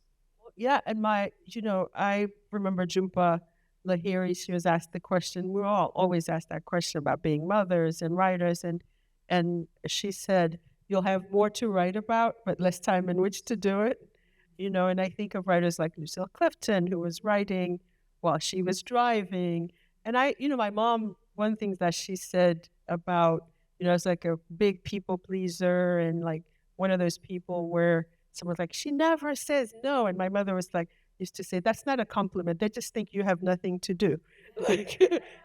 yeah, and I remember Jhumpa Lahiri, she was asked the question, we're all always asked that question about being mothers and writers, and she said, you'll have more to write about, but less time in which to do it. And I think of writers like Lucille Clifton, who was writing while she was driving. And my mom, one thing that she said about, I was like a big people pleaser and like one of those people where someone's like, she never says no. And my mother was like, used to say, that's not a compliment. They just think you have nothing to do. Like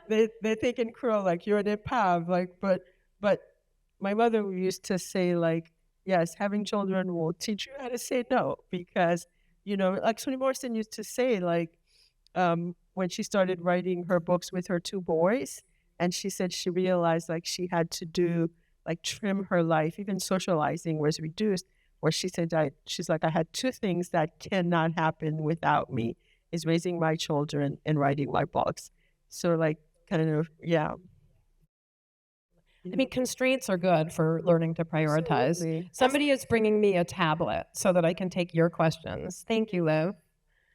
they think in Creole, like you're an improv, like, but my mother used to say like, yes, having children will teach you how to say no, because, like Toni Morrison used to say, like, when she started writing her books with her two boys, and she said she realized like she had to trim her life, even socializing was reduced, where she said, she's like, I had two things that cannot happen without me, is raising my children and writing my books. So like, kind of, yeah. I mean, constraints are good for learning to prioritize. Absolutely. Somebody is bringing me a tablet so that I can take your questions. Thank you, Liv.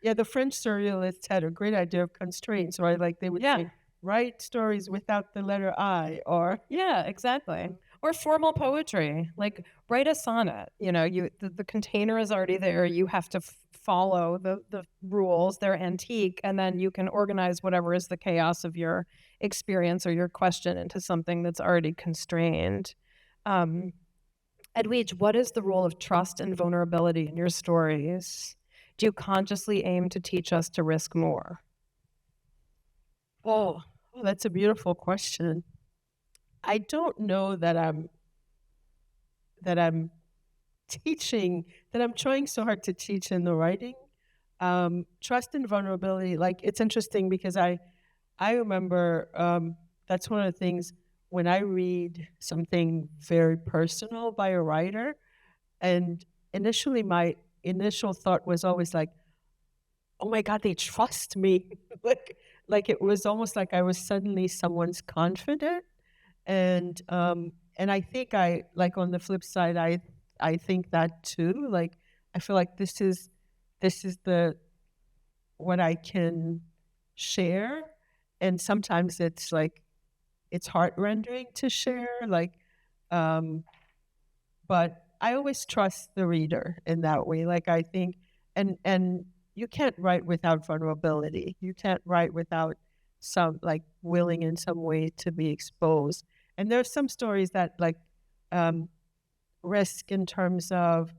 Yeah, the French surrealists had a great idea of constraints, right? Like they would say, write stories without the letter I, or yeah, exactly. Or formal poetry, like write a sonnet. The container is already there. You have to follow the rules. They're antique, and then you can organize whatever is the chaos of your experience or your question into something that's already constrained. Edwidge, what is the role of trust and vulnerability in your stories? Do you consciously aim to teach us to risk more? Oh, that's a beautiful question. I don't know that I'm teaching, that I'm trying so hard to teach in the writing. Trust and vulnerability, like it's interesting because I remember that's one of the things when I read something very personal by a writer, and initially my initial thought was always like, oh my God, they trust me. like it was almost like I was suddenly someone's confidant. And I think I, like on the flip side, I think that too. Like I feel like this is what I can share. And sometimes it's like it's heart-rending to share. Like but I always trust the reader in that way. Like I think and you can't write without vulnerability. You can't write without some like willing in some way to be exposed. And there's some stories that like risk in terms of,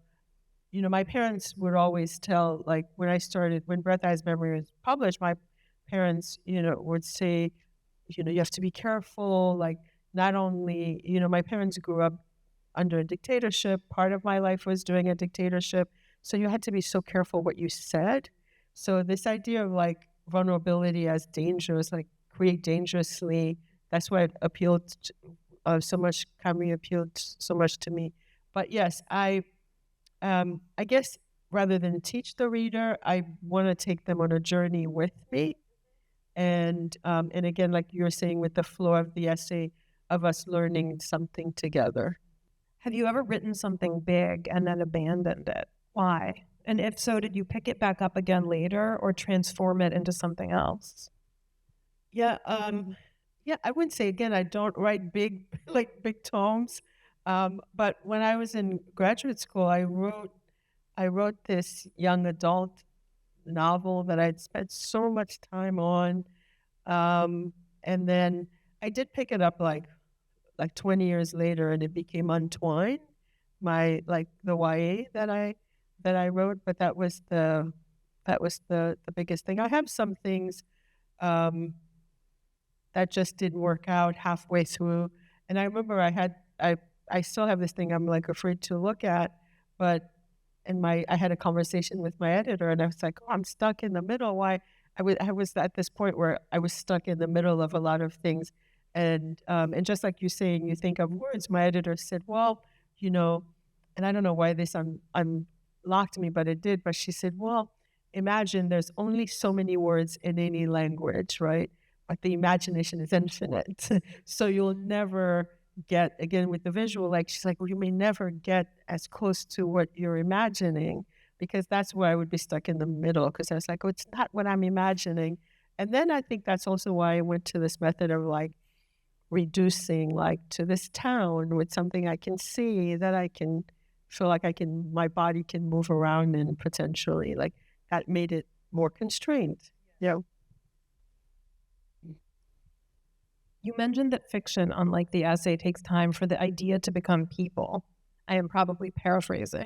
my parents would always tell, like when Breath Eyes Memory was published, my parents, would say, you have to be careful. Like not only, my parents grew up under a dictatorship. Part of my life was during a dictatorship. So you had to be so careful what you said. So this idea of like vulnerability as dangerous, like create dangerously, that's why it appealed so much, Camille appealed so much to me. But yes, I guess rather than teach the reader, I want to take them on a journey with me. And again, like you were saying with the flow of the essay, of us learning something together. Have you ever written something big and then abandoned it? Why? And if so, did you pick it back up again later or transform it into something else? Yeah, I wouldn't say, again, I don't write big tomes. But when I was in graduate school, I wrote this young adult novel that I'd spent so much time on. And then I did pick it up like 20 years later, and it became Untwined, the YA that I wrote, but that was the biggest thing. I have some things that just didn't work out halfway through. And I remember I still have this thing I'm like afraid to look at, but I had a conversation with my editor, and I was like, oh, I'm stuck in the middle. Why? I was at this point where I was stuck in the middle of a lot of things. And just like you saying, you think of words, my editor said, well, and I don't know why this unlocked me, but it did. But she said, well, imagine there's only so many words in any language, right? But the imagination is infinite. So you'll never get, again, with the visual, like she's like, well, you may never get as close to what you're imagining, because that's where I would be stuck in the middle, because I was like, oh, it's not what I'm imagining. And then I think that's also why I went to this method of like reducing like to this town with something I can see that I can feel like my body can move around in potentially. Like that made it more constrained. Yeah. You mentioned that fiction, unlike the essay, takes time for the idea to become people. I am probably paraphrasing.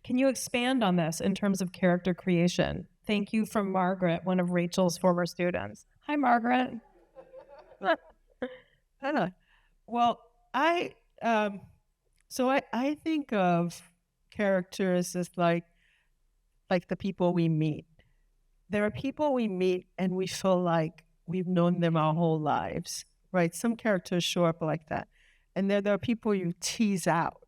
Can you expand on this in terms of character creation? Thank you from Margaret, one of Rachel's former students. Hi, Margaret. Well, I think of characters as like the people we meet. There are people we meet and we feel like we've known them our whole lives, right? Some characters show up like that. And there are people you tease out,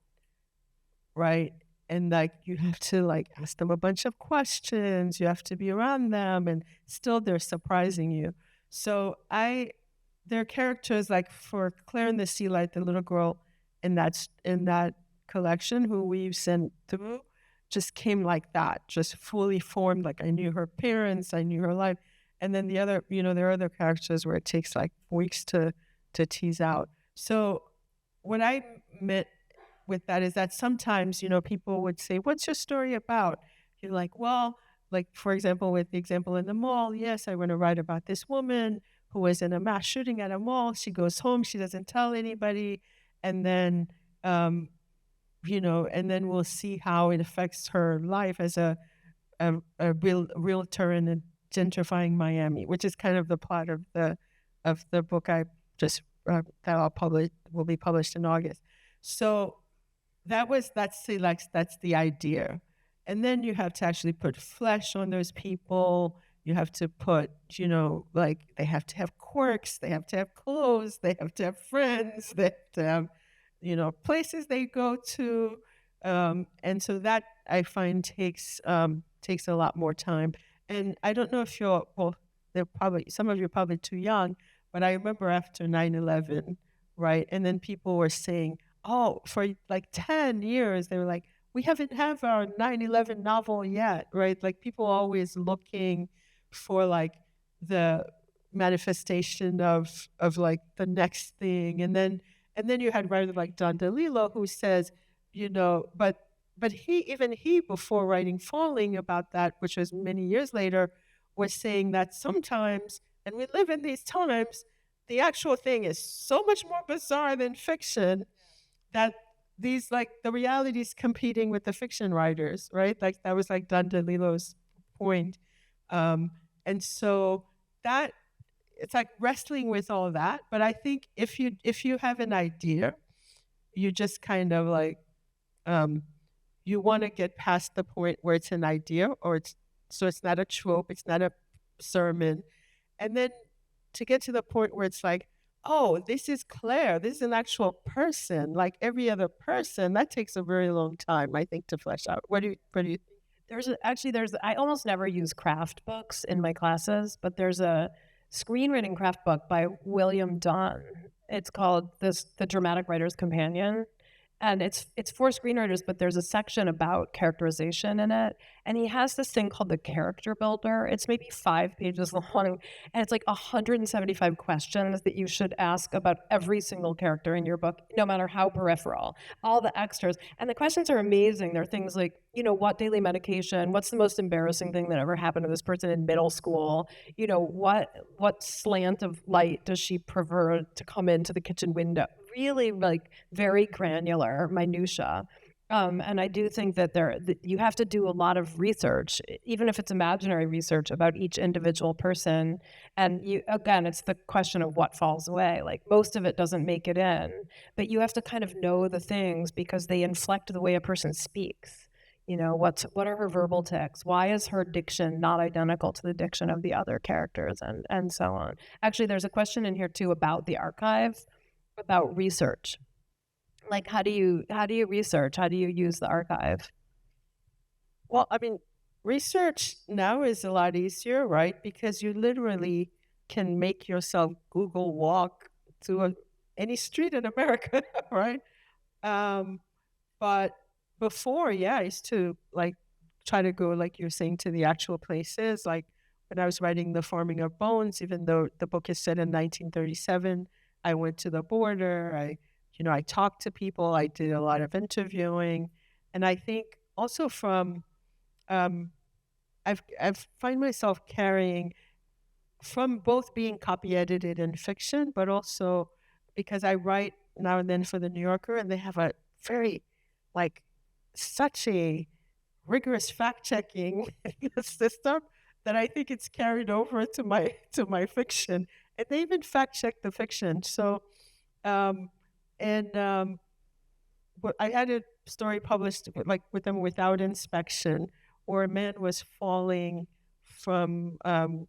right? And like you have to like ask them a bunch of questions. You have to be around them, and still they're surprising you. So there are characters like for Claire and the Sea Light, the little girl in that collection who we've sent through, just came like that, just fully formed. Like I knew her parents, I knew her life. And then the other, there are other characters where it takes like weeks to tease out. So what I meant with that is that sometimes, people would say, what's your story about? You're like, well, like, for example, with the example in the mall, yes, I want to write about this woman who was in a mass shooting at a mall. She goes home, she doesn't tell anybody. And then, and then we'll see how it affects her life as a realtor in a gentrifying Miami, which is kind of the plot of the book I just that will be published in August. So that's the idea. And then you have to actually put flesh on those people. You have to put, like they have to have quirks, they have to have clothes, they have to have friends, they have to have, places they go to. And so that I find takes a lot more time. And I don't know if some of you are probably too young, but I remember after 9/11, right? And then people were saying, oh, for like 10 years, they were like, we haven't have our 9/11 novel yet, right? Like people always looking for like the manifestation of like the next thing. And then you had writer like Don DeLillo who says, but he before writing Falling about that, which was many years later, was saying that sometimes, and we live in these times, the actual thing is so much more bizarre than fiction that these like the reality is competing with the fiction writers, right? Like that was like Don DeLillo's point. And so that it's like wrestling with all of that. But I think if you have an idea, you just kind of like you want to get past the point where it's an idea or it's not a trope, it's not a sermon. And then to get to the point where it's like, oh, this is Claire, this is an actual person, like every other person, that takes a very long time, I think, to flesh out. What do you think? I almost never use craft books in my classes, but there's a screenwriting craft book by William Dunn. It's called The Dramatic Writer's Companion. And it's for screenwriters, but there's a section about characterization in it. And he has this thing called the character builder. It's maybe 5 pages long, and it's like 175 questions that you should ask about every single character in your book, no matter how peripheral, all the extras. And the questions are amazing. They're things like, what daily medication, what's the most embarrassing thing that ever happened to this person in middle school? What slant of light does she prefer to come into the kitchen window? Really like very granular minutia. And I do think that you have to do a lot of research, even if it's imaginary research about each individual person. And again, it's the question of what falls away. Like most of it doesn't make it in, but you have to kind of know the things because they inflect the way a person speaks. What are her verbal tics? Why is her diction not identical to the diction of the other characters, and so on. Actually, there's a question in here too about the archive, about research. Like how do you research? How do you use the archive? Well, I mean, research now is a lot easier, right? Because you literally can make yourself Google walk to any street in America, right? But before, I used to like try to go, like you're saying, to the actual places. Like when I was writing The Farming of Bones, even though the book is set in 1937, I went to the border. I talked to people. I did a lot of interviewing. And I think also from, I've find myself carrying from both being copy edited in fiction, but also because I write now and then for the New Yorker, and they have a very, like, such a rigorous fact checking system that I think it's carried over to my fiction, and they even fact check the fiction. So, but I had a story published with them without inspection, where a man was falling from who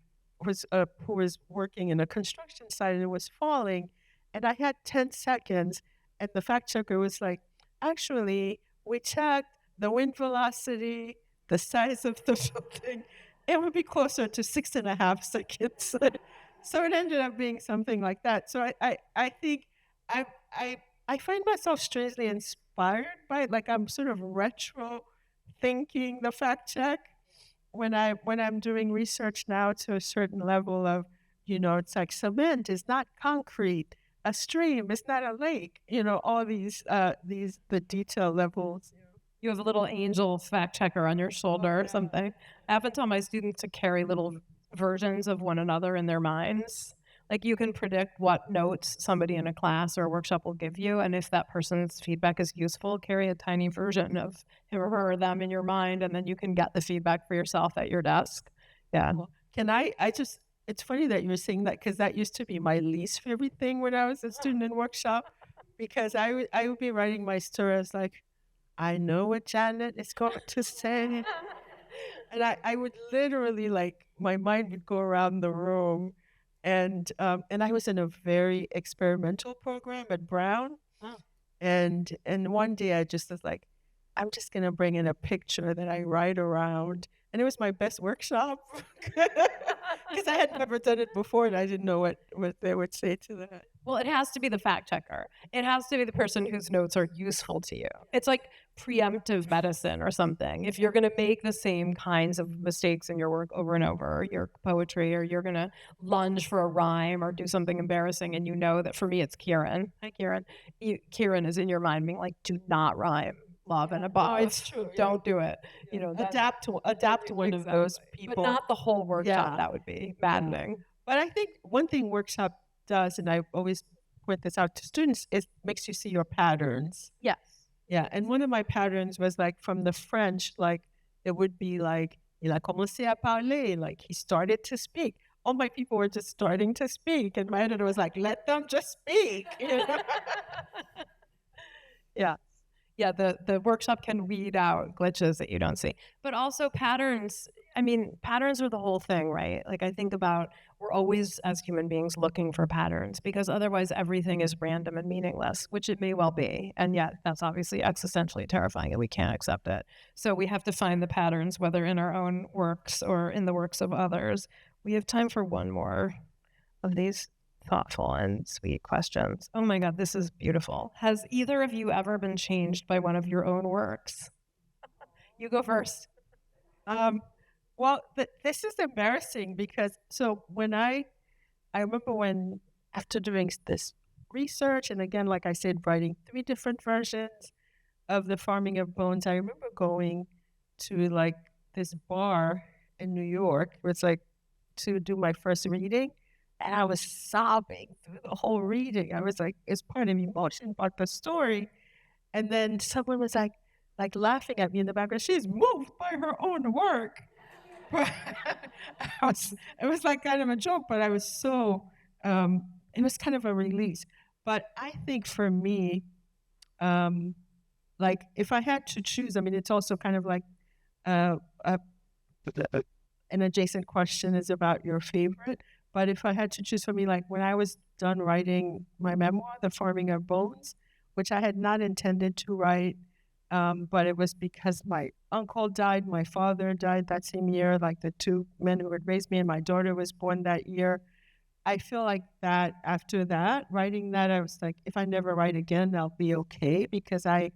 was working in a construction site and was falling, and I had 10 seconds, and the fact checker was like, actually, we checked the wind velocity, the size of the building. It would be closer to 6.5 seconds. So it ended up being something like that. So I think I find myself strangely inspired by it. Like I'm sort of retro thinking the fact check when I'm doing research now to a certain level of, it's like cement is not concrete, a stream is not a lake, all the detail levels. You have a little angel fact checker on your shoulder or something. I often tell my students to carry little versions of one another in their minds. Like you can predict what notes somebody in a class or a workshop will give you. And if that person's feedback is useful, carry a tiny version of him or her or them in your mind. And then you can get the feedback for yourself at your desk. Yeah. Can it's funny that you were saying that, because that used to be my least favorite thing when I was a student in workshop, because I would be writing my story. I was like, I know what Janet is going to say. And I would literally, like, my mind would go around the room. And I was in a very experimental program at Brown. Oh. And one day I just was like, I'm just going to bring in a picture that I write around. And it was my best workshop because I had never done it before and I didn't know what they would say to that. Well, it has to be the fact checker. It has to be the person whose notes are useful to you. It's like preemptive medicine or something. If you're going to make the same kinds of mistakes in your work over and over, your poetry, or you're going to lunge for a rhyme or do something embarrassing, and you know that, for me, it's Kieran. Hi, Kieran. Kieran is in your mind being like, do not rhyme. Love and above. Oh, it's true. Don't do it. Adapt to one of those people. But not the whole workshop. Yeah. That would be maddening. Yeah. But I think one thing workshop does, and I always point this out to students, is makes you see your patterns. Yes. Yeah. And one of my patterns was like from the French, like it would be like, il a commencé à parler, like he started to speak. All my people were just starting to speak. And my editor was like, let them just speak. Yeah. Yeah, the workshop can weed out glitches that you don't see. But also patterns, patterns are the whole thing, right? Like I think about, we're always, as human beings, looking for patterns, because otherwise everything is random and meaningless, which it may well be. And yet that's obviously existentially terrifying and we can't accept it. So we have to find the patterns, whether in our own works or in the works of others. We have time for one more of these thoughtful and sweet questions. Oh my God, this is beautiful. Has either of you ever been changed by one of your own works? You go first. Well, this is embarrassing because when I remember when, after doing this research, and again, like I said, writing 3 different versions of The Farming of Bones, I remember going to like this bar in New York where it's like to do my first reading. And I was sobbing through the whole reading. I was like, it's part of emotion about the story. And then someone was like laughing at me in the background. She's moved by her own work. It was like kind of a joke, but I was so, it was kind of a release. But I think for me, like if I had to choose, it's also kind of like an adjacent question is about your favorite. But if I had to choose, for me, like when I was done writing my memoir, The Farming of Bones, which I had not intended to write, but it was because my uncle died, my father died that same year, like the 2 men who had raised me, and my daughter was born that year. I feel like that after that, writing that, I was like, if I never write again, I'll be okay, because I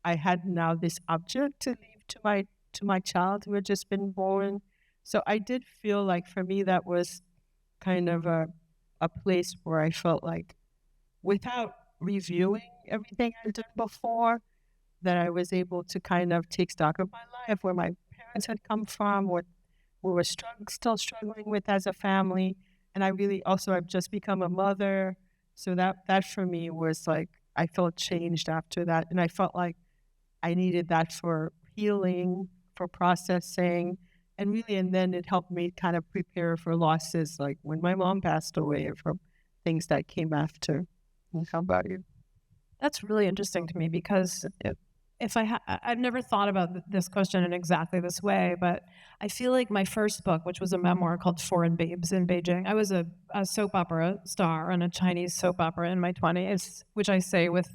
had now this object to leave to my to my child who had just been born. So I did feel like for me that was kind of a place where I felt like, without reviewing everything I'd done before, that I was able to kind of take stock of my life, where my parents had come from, what we were still struggling with as a family. And I really also, I've just become a mother. So that for me was like, I felt changed after that. And I felt like I needed that for healing, for processing, and then it helped me kind of prepare for losses, like when my mom passed away, or from things that came after. How about you? That's really interesting to me because I've never thought about this question in exactly this way, but I feel like my first book, which was a memoir called Foreign Babes in Beijing, I was a soap opera star in a Chinese soap opera in my 20s, which I say with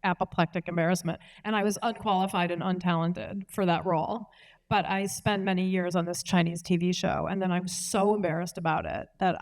apoplectic embarrassment. And I was unqualified and untalented for that role. But I spent many years on this Chinese TV show, and then I was so embarrassed about it that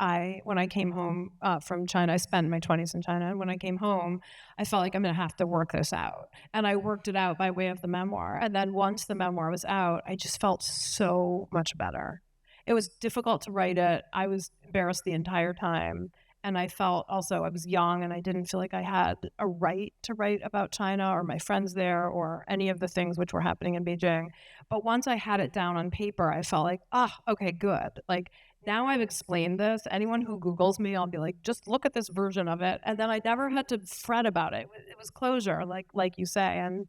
when I came home from China, I spent my 20s in China, and when I came home, I felt like I'm going to have to work this out. And I worked it out by way of the memoir. And then once the memoir was out, I just felt so much better. It was difficult to write it. I was embarrassed the entire time. And I felt also I was young and I didn't feel like I had a right to write about China or my friends there or any of the things which were happening in Beijing. But once I had it down on paper, I felt like, okay, good. Like now I've explained this. Anyone who Googles me, I'll be like, just look at this version of it. And then I never had to fret about it. It was closure, like you say. And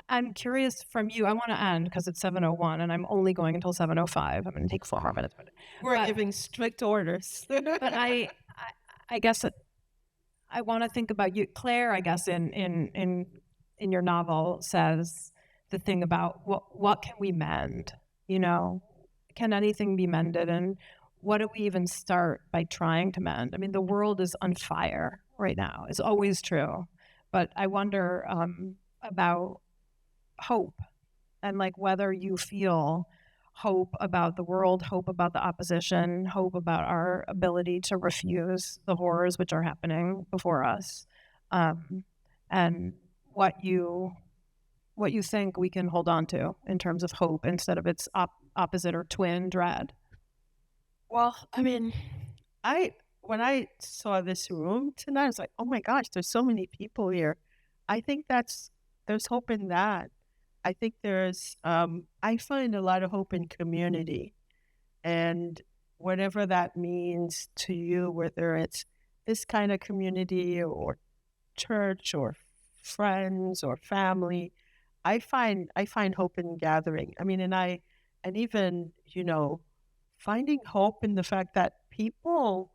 I'm curious from you. I want to end because it's 7:01 and I'm only going until 7:05. I'm going to take 4 more minutes. We're giving strict orders. But I guess I want to think about you. Claire, I guess, in your novel says the thing about what can we mend? You know, can anything be mended? And what do we even start by trying to mend? I mean, the world is on fire right now. It's always true. But I wonder about hope and like whether you feel hope about the world, hope about the opposition, hope about our ability to refuse the horrors which are happening before us, and what you think we can hold on to in terms of hope instead of its opposite or twin, dread. Well, I mean, when I saw this room tonight, I was like, oh my gosh, there's so many people here. I think there's hope in that. I think I find a lot of hope in community, and whatever that means to you, whether it's this kind of community or church or friends or family, I find hope in gathering. I mean, and even, finding hope in the fact that people,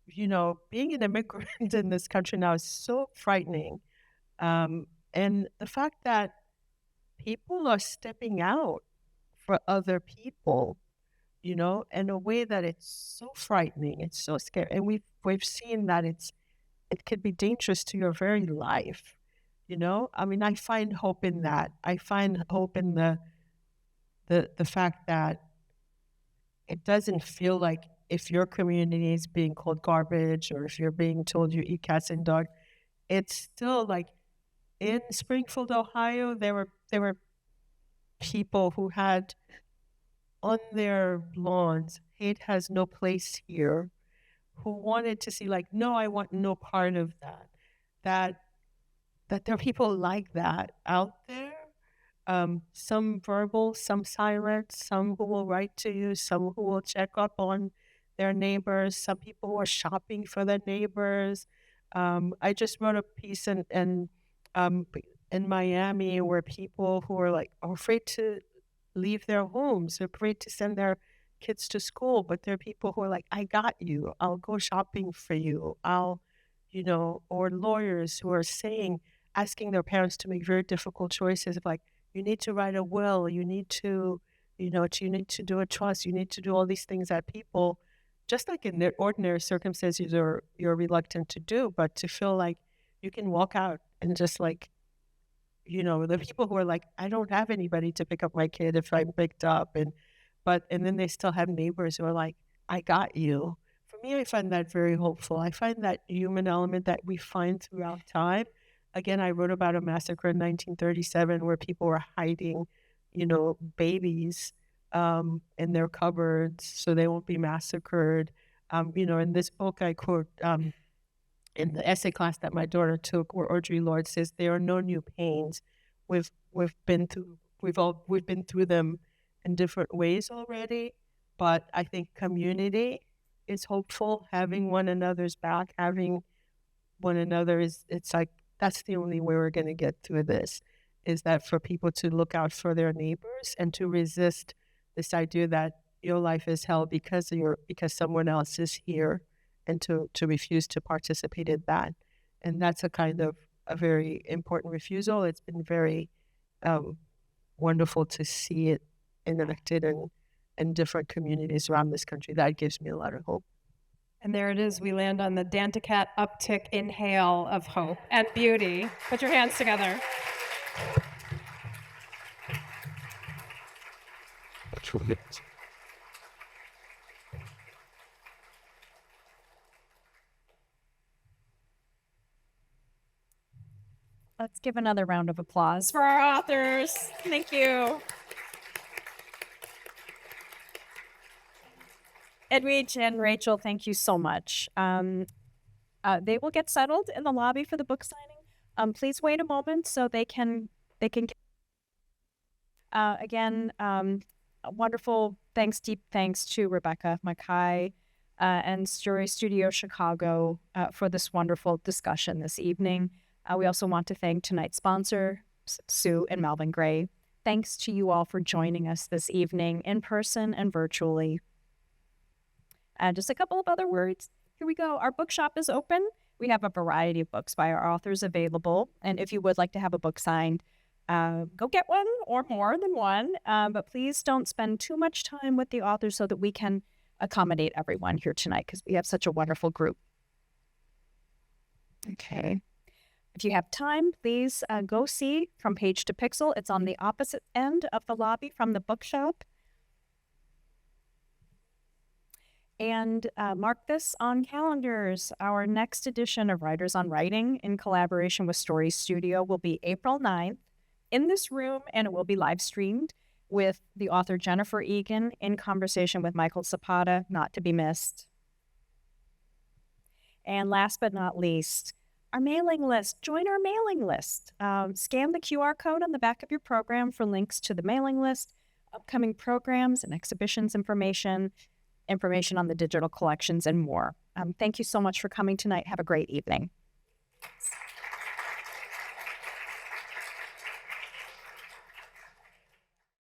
being an immigrant in this country now is so frightening. And the fact that people are stepping out for other people, in a way that it's so frightening, it's so scary. And we've seen that it could be dangerous to your very life, I mean, I find hope in that. I find hope in the fact that it doesn't feel like if your community is being called garbage or if you're being told you eat cats and dogs, it's still like in Springfield, Ohio, there were people who had on their lawns, hate has no place here, who wanted to see like, no, I want no part of that there are people like that out there, some verbal, some silent, some who will write to you, some who will check up on their neighbors, some people who are shopping for their neighbors. I just wrote a piece in Miami where people who are afraid to leave their homes, afraid to send their kids to school, but there are people who are like, I got you, I'll go shopping for you, or lawyers who are asking their parents to make very difficult choices of like, you need to write a will, you need to do a trust, you need to do all these things that people, just like in their ordinary circumstances, you're reluctant to do, but to feel like you can walk out and just like, the people who are like, I don't have anybody to pick up my kid if I'm picked up, and then they still have neighbors who are like, I got you. For me, I find that very hopeful. I find that human element that we find throughout time. Again, I wrote about a massacre in 1937 where people were hiding, babies in their cupboards so they won't be massacred. In this book I quote in the essay class that my daughter took, where Audre Lorde says, "There are no new pains. We've been through them in different ways already, but I think community is hopeful. Having one another's back, having one another it's like that's the only way we're going to get through this. Is that for people to look out for their neighbors and to resist this idea that your life is hell because someone else is here, and to refuse to participate in that. And that's a very important refusal. It's been very wonderful to see it enacted in different communities around this country. That gives me a lot of hope. And there it is. We land on the Danticat uptick inhale of hope and beauty. Put your hands together. Let's give another round of applause for our authors. Thank you. Edwidge and Rachel, thank you so much. They will get settled in the lobby for the book signing. Please wait a moment so they can. Again, a wonderful deep thanks to Rebecca Mackay and StoryStudio Chicago for this wonderful discussion this evening. We also want to thank tonight's sponsor, Sue and Melvin Gray. Thanks to you all for joining us this evening in person and virtually. Just a couple of other words. Here we go. Our bookshop is open. We have a variety of books by our authors available. And if you would like to have a book signed, go get one or more than one. But please don't spend too much time with the authors so that we can accommodate everyone here tonight, because we have such a wonderful group. Okay. If you have time, please go see From Page to Pixel. It's on the opposite end of the lobby from the bookshop. And mark this on calendars. Our next edition of Writers on Writing in collaboration with StoryStudio will be April 9th in this room, and it will be live streamed with the author Jennifer Egan in conversation with Michael Zapata, not to be missed. And last but not least, our mailing list. Join our mailing list. Scan the QR code on the back of your program for links to the mailing list, upcoming programs and exhibitions information on the digital collections, and more. Thank you so much for coming tonight. Have a great evening.